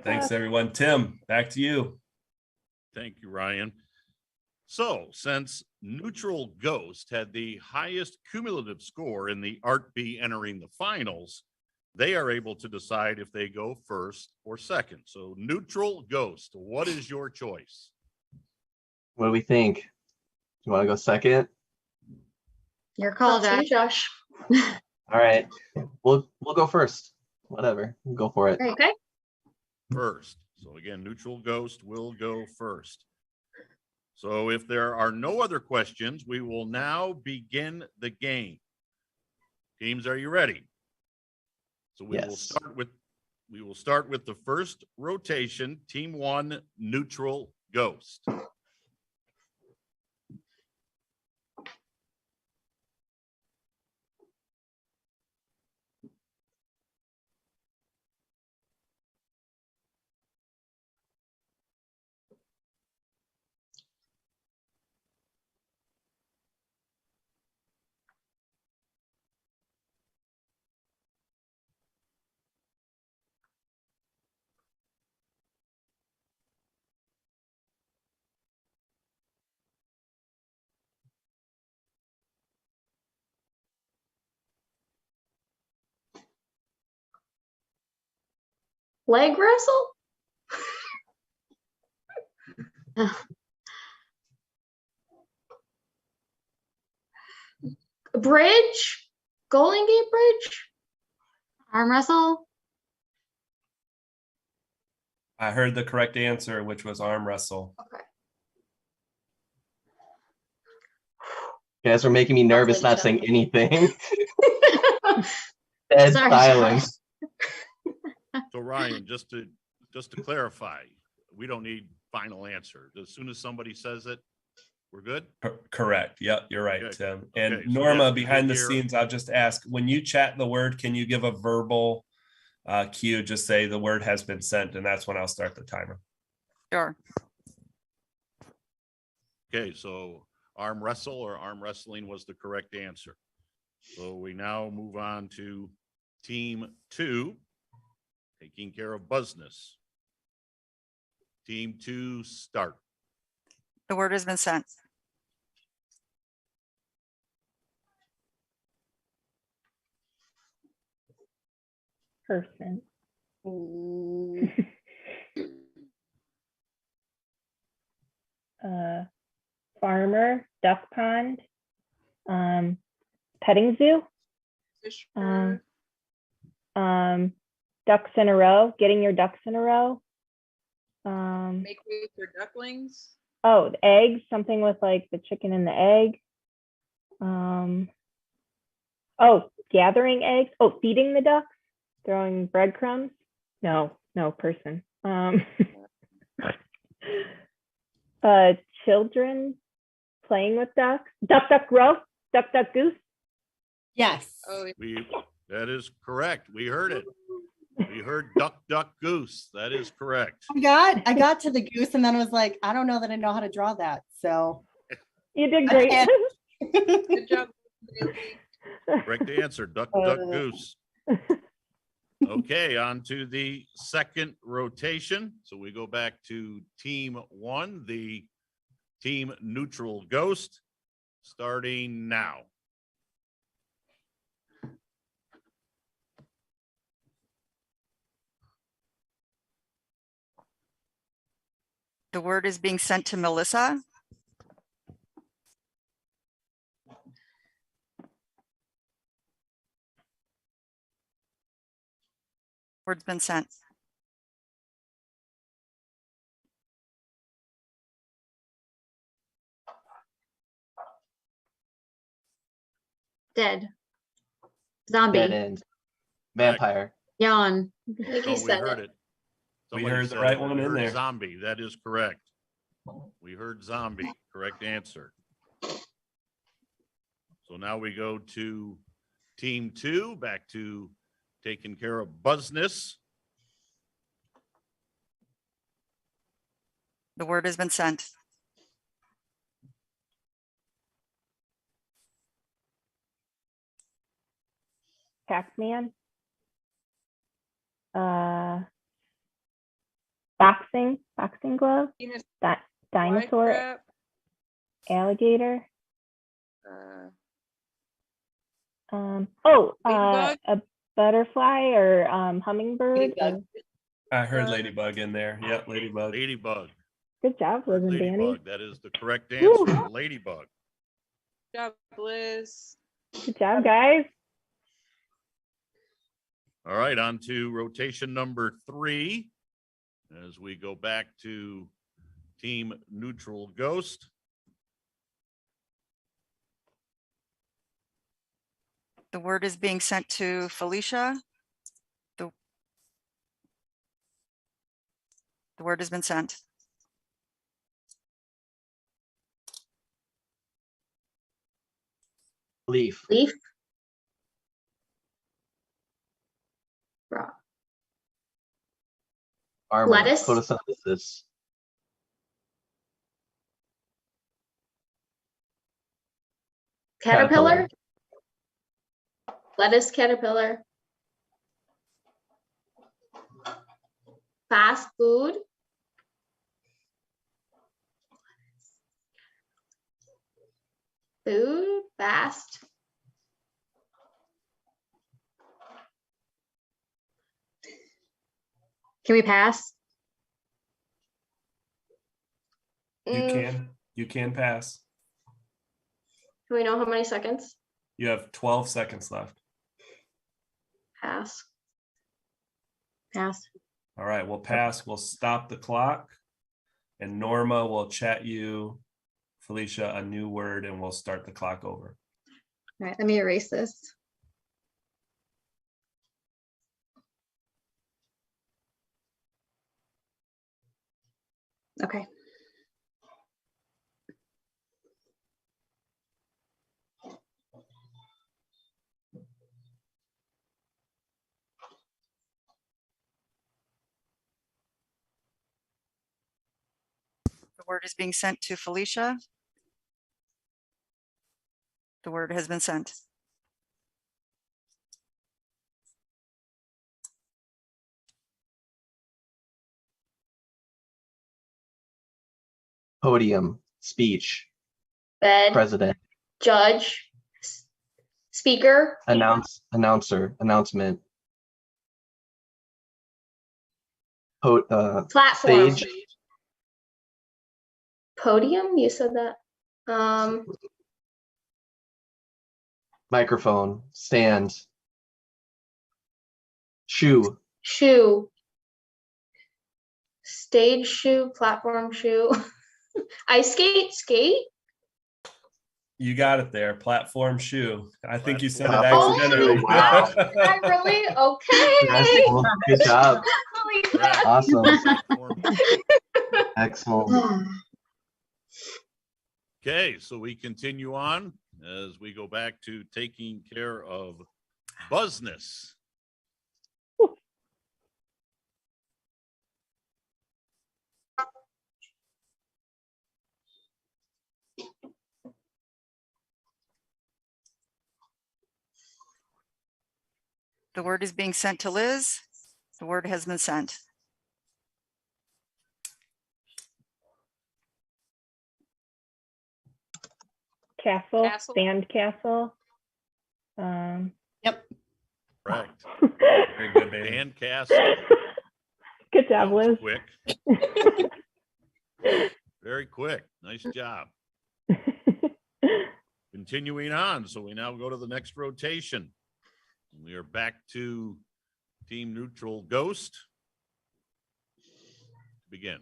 Thanks, everyone. Tim, back to you.
Thank you, Ryan. So since Neutral Ghost had the highest cumulative score in the Art B entering the finals, they are able to decide if they go first or second. So Neutral Ghost, what is your choice?
What do we think? Do you want to go second?
Your call,
Up to you,
Josh.
All right, we'll go first. Whatever, we'll go for it.
Okay.
First. So again, Neutral Ghost will go first. So if there are no other questions, we will now begin the game. Teams, are you ready? So we will start with the first rotation. Team 1, Neutral Ghost.
Leg wrestle? Bridge? Golden Gate Bridge?
Arm wrestle?
I heard the correct answer, which was arm wrestle.
You guys are making me nervous not saying anything.
Sorry,
Dead silence.
So Ryan, just to clarify, we don't need final answer. As soon as somebody says it, we're good?
Correct. Yep, you're right,
Okay.
Tim. And
Okay, so
Norma,
yes, we
behind the
did hear-
scenes, I'll just ask, when you chat the word, can you give a verbal cue? Just say the word has been sent, and that's when I'll start the timer.
Sure.
Okay, so arm wrestle or arm wrestling was the correct answer. So we now move on to Team 2, taking care of business. Team 2, start.
The word has been sent.
Person. Farmer, duck pond, petting zoo, ducks in a row, getting your ducks in a row.
Make way for ducklings.
Oh, the eggs, something with like the chicken and the egg. Oh, gathering eggs. Oh, feeding the ducks, throwing breadcrumbs. No, person. Children playing with ducks. Duck, duck, row. Duck, duck, goose.
Yes.
Oh,
That is correct. We heard it. We heard duck, duck, goose. That is correct.
I got to the goose and then I was like, I don't know that I know how to draw that. So
you did great.
Good job.
Correct answer, duck, duck, goose. Okay, on to the second rotation. So we go back to Team 1, the Team Neutral Ghost, starting now.
The word is being sent to Melissa. Word's been sent.
Dead.
Zombie.
Dead end. Vampire.
Yawn.
Oh, we heard it.
We
Somebody
heard the
said
right
it.
one
We
in
heard
there.
Zombie. That is correct. We heard zombie. Correct answer. So now we go to team 2, back to taking care of buzzness.
The word has been sent.
Pac-Man. Boxing glove. Dinosaur.
Flytrap,
Alligator.
Ladybug?
A butterfly or hummingbird.
I heard ladybug in there. Yep, ladybug.
Ladybug.
Good job, Liz and Danny.
Ladybug. That is the correct answer.
Woo.
Ladybug.
Good job, Liz.
Good job, guys.
All right, on to rotation number 3 as we go back to team neutral ghost.
The word is being sent to Felicia. The word has been sent.
Leaf.
Leaf.
Armor.
Lettuce.
Photosynthesis.
Caterpillar. Lettuce caterpillar. Fast food. Food. Fast. Can we pass?
You can pass.
Do we know how many seconds?
You have 12 seconds left.
Pass. Pass.
All right, we'll pass. We'll stop the clock. And Norma will chat you, Felicia, a new word, and we'll start the clock over.
All right, let me erase this. Okay.
The word is being sent to Felicia. The word has been sent.
Podium. Speech.
Bed.
President.
Judge. Speaker.
Announcer. Announcement.
Platform.
Stage.
Podium. You said that.
Microphone. Stand. Shoe.
Shoe. Stage shoe. Platform shoe. Ice skate. Skate.
You got it there. Platform shoe. I think you said it
Platform.
accidentally.
Wow. Did I really? Okay.
Yes, well, good job.
Holy crap.
Awesome. Excellent.
Okay, so we continue on as we go back to taking care of buzzness.
The word is being sent to Liz. The word has been sent.
Castle.
Castle.
Sand castle.
Yep.
Correct.
Very good, baby.
And cast.
Good job, Liz.
Quick. Very quick. Nice job. Continuing on. So we now go to the next rotation. We are back to team neutral ghost. Begin.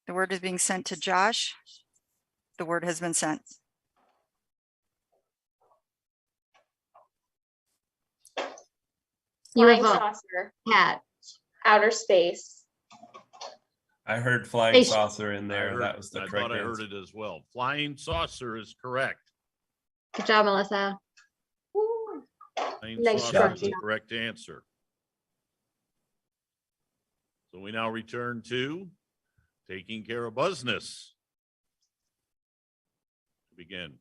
The word is being sent to Josh. The word has been sent.
Flying
UFO.
saucer,
Cat.
outer space.
I heard flying
Space-
saucer in
I
there.
heard-
That was the
I
correct
thought I heard
answer.
it as well. Flying saucer is correct.
Good job, Melissa.
Flying
Nice
saucer
job,
is the
team.
correct answer. So we now return to taking care of business. To begin.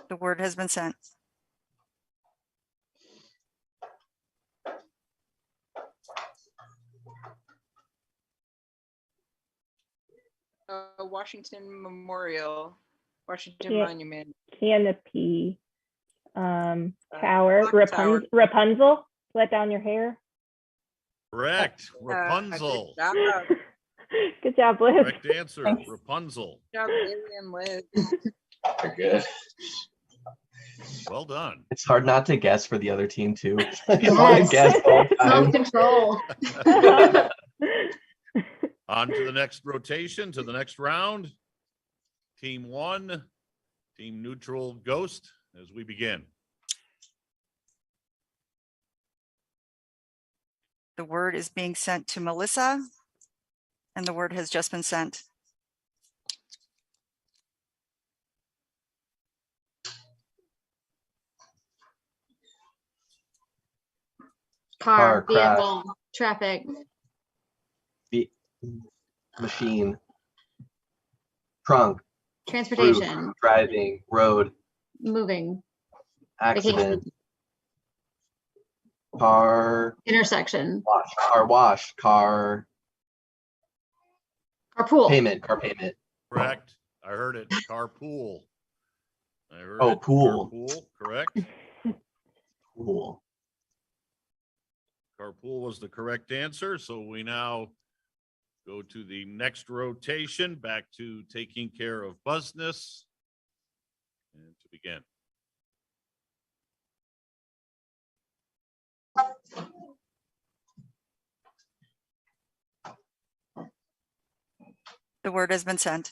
The word has been sent.
Washington Memorial, Washington
Yeah.
Monument.
Canopy. Tower.
Clock tower.
Rapunzel. Let down your hair.
Correct. Rapunzel.
Good job.
Good job, Liz.
Correct answer. Rapunzel.
Good job, Bailey and Liz.
Very good.
Well done.
It's hard not to guess for the other team too. I want to guess all the time.
Self-control.
On to the next rotation, to the next round. Team 1, team neutral Ghost, as we begin.
The word is being sent to Melissa, and the word has just been sent.
Car.
crash.
Vehicle. Traffic.
Machine. Trunk.
Transportation.
Roof, driving. Road.
Moving.
Accident. Car.
Intersection.
Wash. Car wash. Car.
Carpool.
Payment. Car payment.
Correct. I heard it. Carpool. I heard
Oh,
it.
pool.
Carpool, correct.
Cool.
Carpool was the correct answer. So we now go to the next rotation, back to taking care of business. And to begin.
The word has been sent.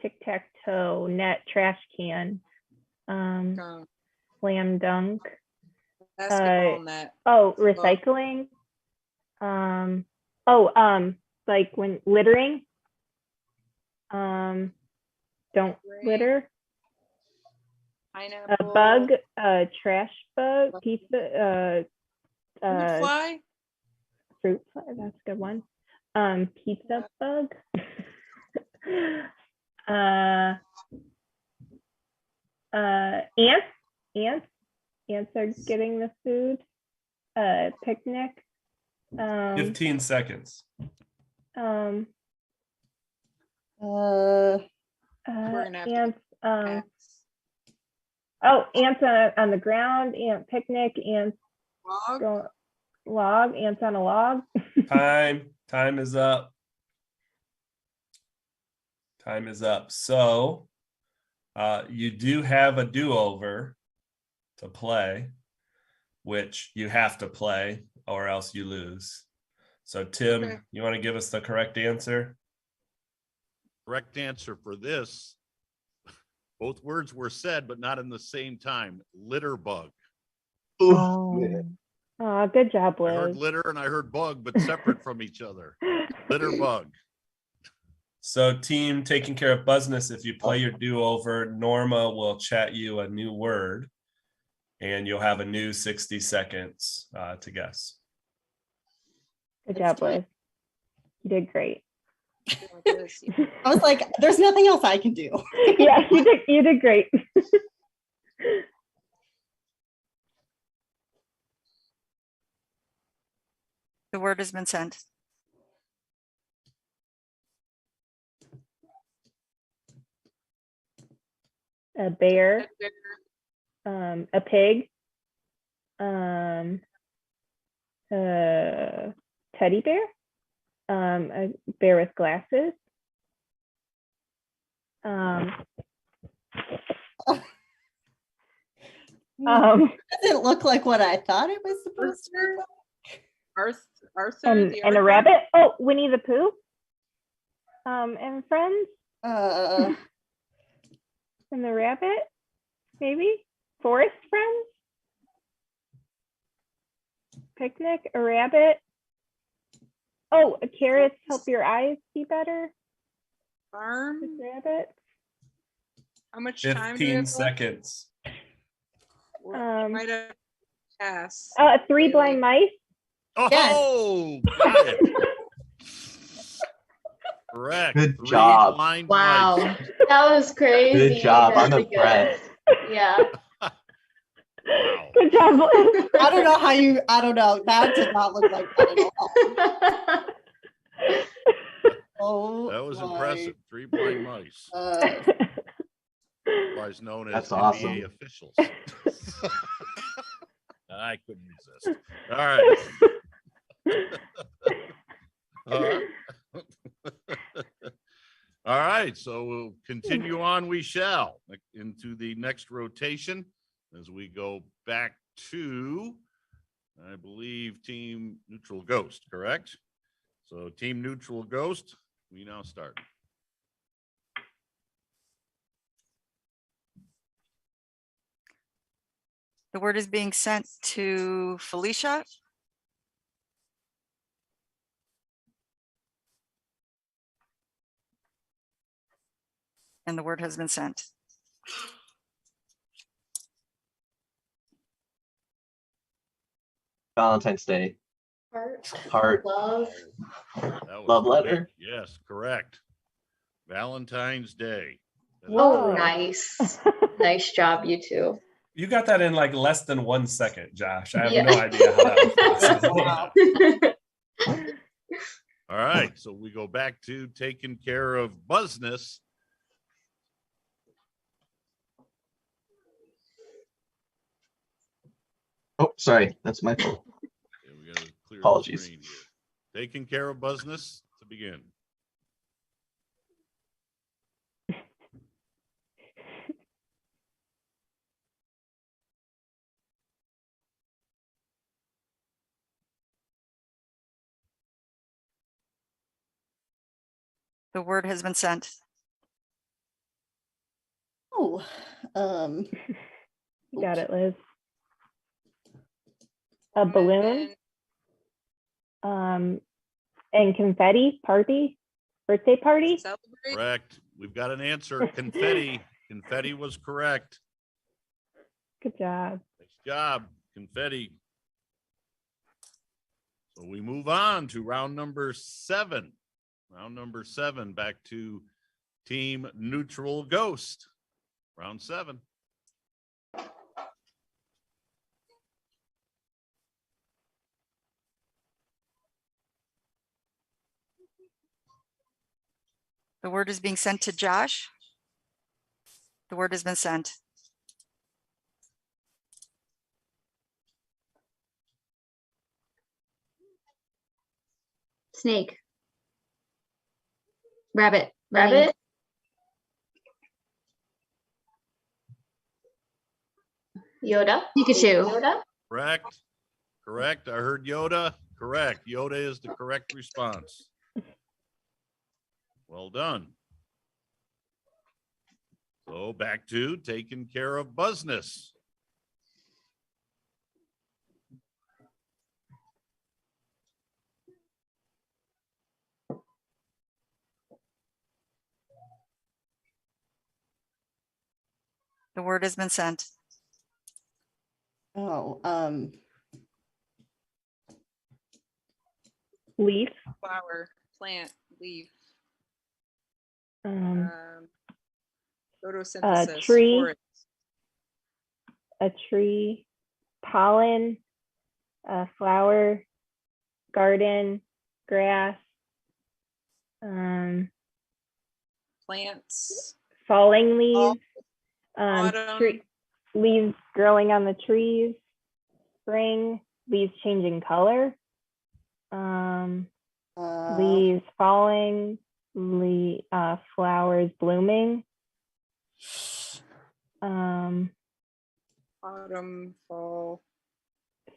Tic-tac-toe. Net. Trash can. Slam dunk.
Basketball net.
Recycling. Like when littering. Don't litter.
Pineapple.
A bug, a trash bug, pizza,
Fruit fly.
fruit fly, that's a good one. Pizza bug. Ants are getting the food. Picnic.
15 seconds.
We're gonna have
Ants.
to
Ants on the ground. Ant picnic. Ants. Log. Ants on a log.
Time is up. Time is up. So you do have a do-over to play, which you have to play or else you lose. So Tim,
Okay.
you want to give us the correct answer?
Correct answer for this. Both words were said, but not in the same time. Litter bug.
Good job,
I heard
Liz.
litter and I heard bug, but separate from each other. Litter bug.
So team taking care of business, if you play your do-over, Norma will chat you a new word and you'll have a new 60 seconds to guess.
Good job, Liz. You did great.
I was like, there's nothing else I can do.
Yeah, you did great.
The word has been sent.
A bear. A pig. A Teddy bear. A bear with glasses.
Doesn't look like what I thought it was supposed to be.
Arthur
and
the
a
Arthur?
rabbit. Oh, Winnie the Pooh. And friends. And the rabbit, maybe. Forest friends. Picnic, a rabbit. Oh, carrots help your eyes see better.
Farm.
Rabbit.
How much time do we
15
have left?
seconds.
Might have passed.
3 blind mice.
Oh, got it. Correct.
Good
3
job.
blind
Wow.
mice.
That was crazy.
Good job. I'm
Really good.
impressed.
Yeah.
Good job.
I don't know how you, I don't know. That did not look like that at all. Oh,
That was
my.
impressive. 3 blind mice.
Uh,
Otherwise known as
That's
NBA
awesome.
officials. I couldn't resist. All right. All right, so we'll continue on. We shall into the next rotation as we go back to, I believe, Team Neutral Ghost, correct? So Team Neutral Ghost, we now start.
The word is being sent to Felicia. And the word has been sent.
Valentine's Day. Heart.
Love.
That was
Love
quick.
letter.
Yes, correct. Valentine's Day. That is
Oh,
correct.
nice. Nice job, you two.
You got that in like less than 1 second, Josh. I have
Yeah.
no idea how that was possible.
All right, so we go back to taking care of business.
Oh, sorry. That's my fault.
Okay, we gotta clear the
Apologies.
screen here. Taking care of business to begin.
The word has been sent.
oh,
You got it, Liz. A balloon. And confetti party. Birthday party.
Celebrate.
Correct. We've got an answer. Confetti. Confetti was correct.
Good job.
Nice job. Confetti. So we move on to round number 7. Round number 7, back to Team Neutral Ghost. Round 7.
The word is being sent to Josh. The word has been sent.
Snake. Rabbit.
Rabbit. Yoda.
Pikachu.
Yoda.
Correct. Correct. I heard Yoda. Correct. Yoda is the correct response. Well done. So back to taking care of business.
The word has been sent.
oh,
Leaf.
Flower, plant, leaf,
Um,
photosynthesis.
tree.
forest.
a tree. Pollen. A flower. Garden. Grass.
Plants.
Falling leaves.
Autumn.
Leaves growing on the trees. Spring. leaves changing color, leaves falling, flowers blooming,
Autumn, fall,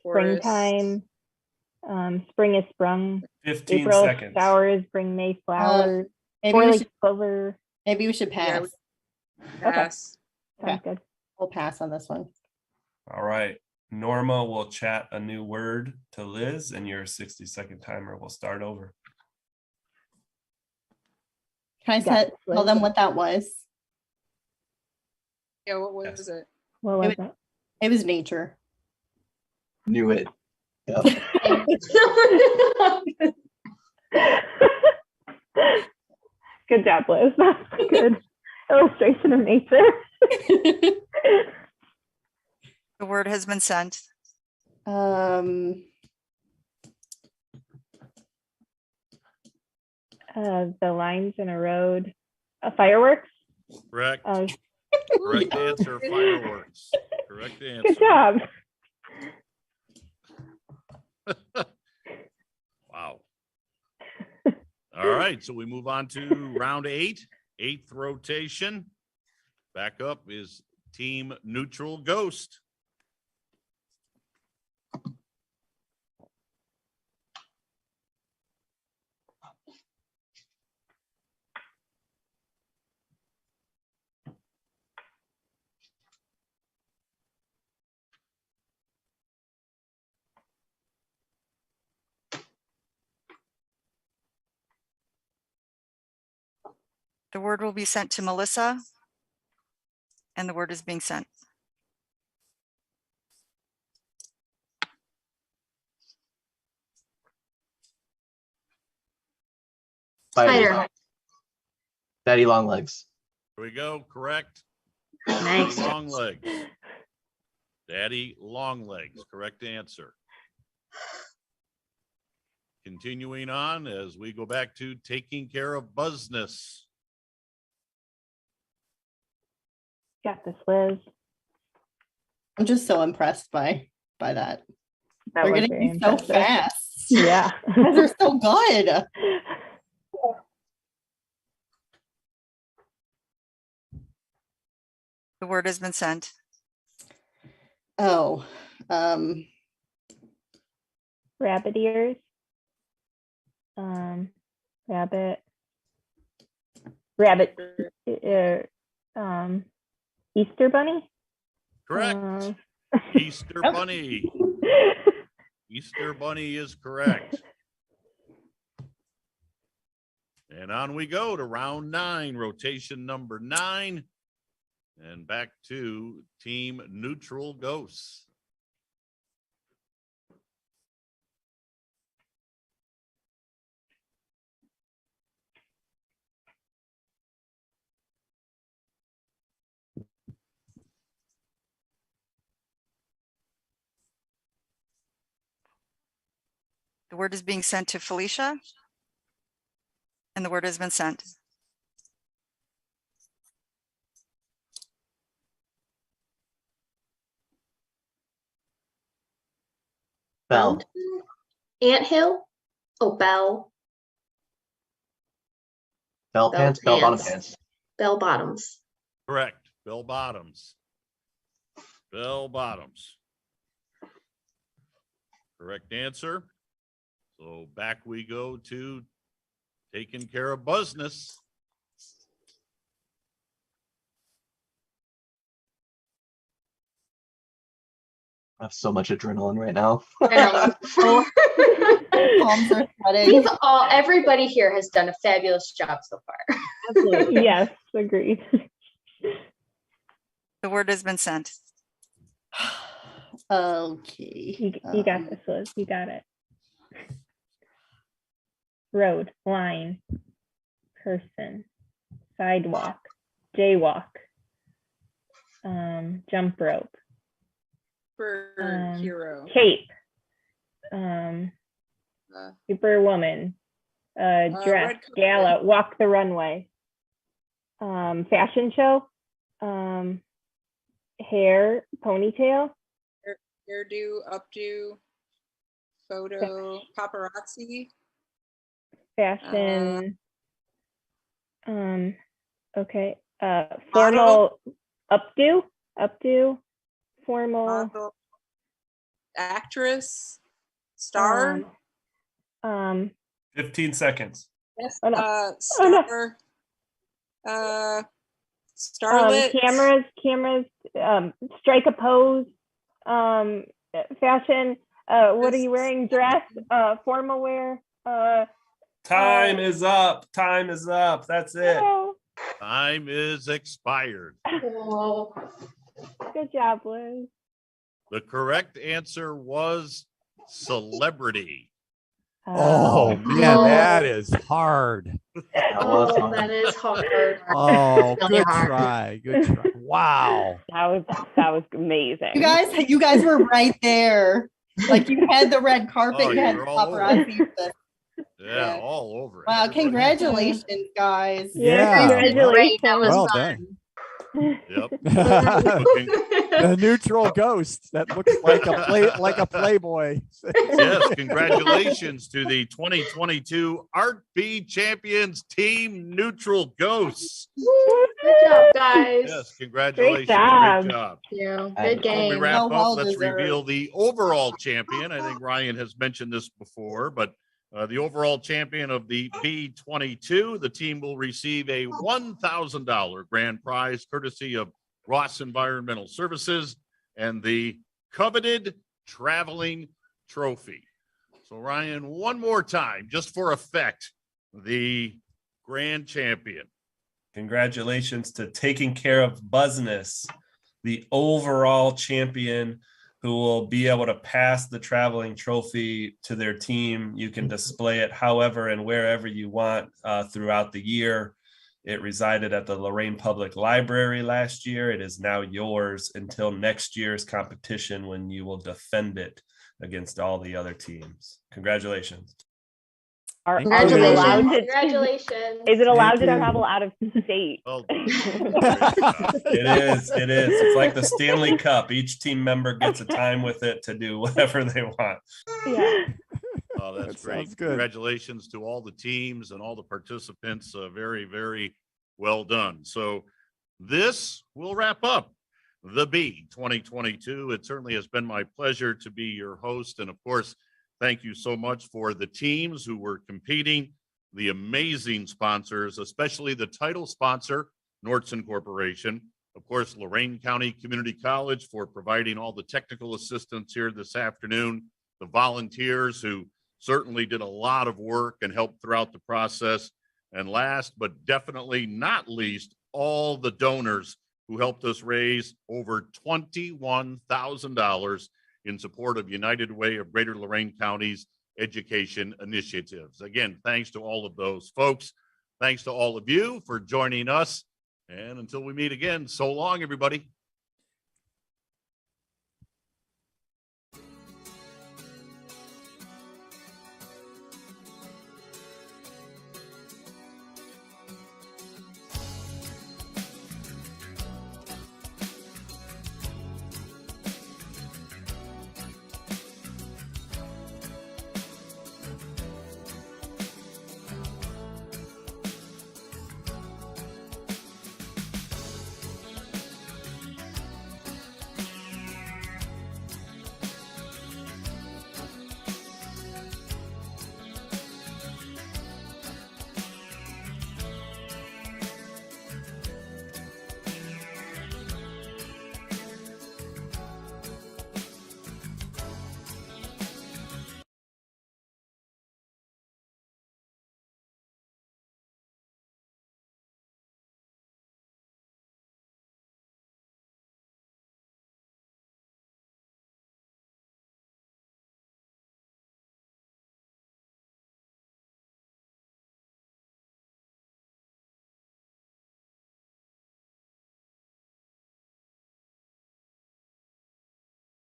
forest.
springtime, spring is sprung,
15
April
seconds.
showers bring May flowers,
Maybe
four
we
leaf
should,
clover.
maybe we should
Yeah,
pass.
Pass.
Sounds good.
We'll pass on this one.
All right. Norma will chat a new word to Liz, and your 60-second timer will start over.
Can I tell them what that was?
Yeah, what was it?
What was it?
It was nature.
Knew it. Yep.
Good job, Liz. That's a good illustration of nature.
The word has been sent.
The lines in a road. Fireworks.
Correct. Correct answer, fireworks. Correct answer.
Good job.
Wow. All right, so we move on to round 8, 8th rotation. Back up is Team Neutral Ghost.
The word will be sent to Melissa, and the word is being sent.
Spider. Daddy long legs.
Here we go, correct.
Nice.
Daddy long legs. Daddy long legs, correct answer. Continuing on as we go back to taking care of business.
Got this, Liz.
I'm just so impressed by that.
That
They're
was
gonna
very
be so
impressive.
fast.
Yeah.
They're so good.
The word has been sent.
Oh,
Rabbit ears. Rabbit. Easter bunny.
Correct. Easter bunny. Easter bunny is correct. And on we go to round 9, rotation number 9. And back to Team Neutral Ghosts.
The word is being sent to Felicia, and the word has been sent.
Bell.
Anthill. Oh, bell.
Bell pants, bell bottom
pants.
pants.
Bell bottoms.
Correct. Bell bottoms. Bell bottoms. Correct answer. So back we go to taking care of business.
I have so much adrenaline right now.
palms are sweating.
Everybody here has done a fabulous job so far.
Absolutely. Yes, agreed.
The word has been sent.
Okay.
You got this, Liz. You got it. Road, line, person, sidewalk, jaywalk, jump rope,
Hero.
cape, superwoman, dress,
red carpet.
gala, walk the runway, fashion show, hair, ponytail,
Hairdo, updo. Photo paparazzi.
Fashion. Okay. Formal. Updo. Formal.
Model, actress. Star.
15 seconds.
Yes.
Oh, no.
Star. Starlet.
Cameras. Strike a pose. Fashion. What are you wearing? Dress. Formal wear.
Time is up. Time is up. That's it.
Time is expired.
Good job, Liz.
The correct answer was celebrity.
Oh man, that is hard.
Oh, that is hard.
Oh,
Really
good
hard.
try. Good try. Wow.
That was amazing.
You guys were right there. Like you had the red carpet,
Oh,
you had
you
the
were all over
paparazzi.
Yeah, all over it.
Wow,
Everybody-
congratulations, guys.
Yeah.
Congratulations.
That was
Well
fun.
done.
Yep.
The neutral ghost that looks like a Playboy.
Yes, congratulations to the 2022 Art B Champions Team Neutral Ghosts.
Good job, guys.
Yes, congratulations.
job.
Great job.
Thank you.
And
Good
before we
game.
wrap
So
up,
well
let's
deserved.
reveal the overall champion. I think Ryan has mentioned this before, but the overall champion of the B22, the team will receive a $1,000 grand prize courtesy of Ross Environmental Services and the coveted traveling trophy. So Ryan, one more time, just for effect, the grand champion.
Congratulations to Taking Care of Business, the overall champion who will be able to pass the traveling trophy to their team. You can display it however and wherever you want throughout the year. It resided at the Lorain Public Library last year. It is now yours until next year's competition when you will defend it against all the other teams. Congratulations.
Congratulations. Congratulations.
Is it allowed to
Thank you.
travel out of state?
Well,
It is. It's like the Stanley Cup. Each team member gets a time with it to do whatever they want.
Yeah.
Oh, that's
That
great.
sounds good.
Congratulations to all the teams and all the participants. Very, very well done. So this will wrap up the B 2022. It certainly has been my pleasure to be your host. And of course, thank you so much for the teams who were competing, the amazing sponsors, especially the title sponsor, Nordson Corporation. Of course, Lorain County Community College for providing all the technical assistance here this afternoon, the volunteers who certainly did a lot of work and helped throughout the process. And last but definitely not least, all the donors who helped us raise over $21,000 in support of United Way of Greater Lorain County's education initiatives. Again, thanks to all of those folks. Thanks to all of you for joining us. And until we meet again, so long, everybody.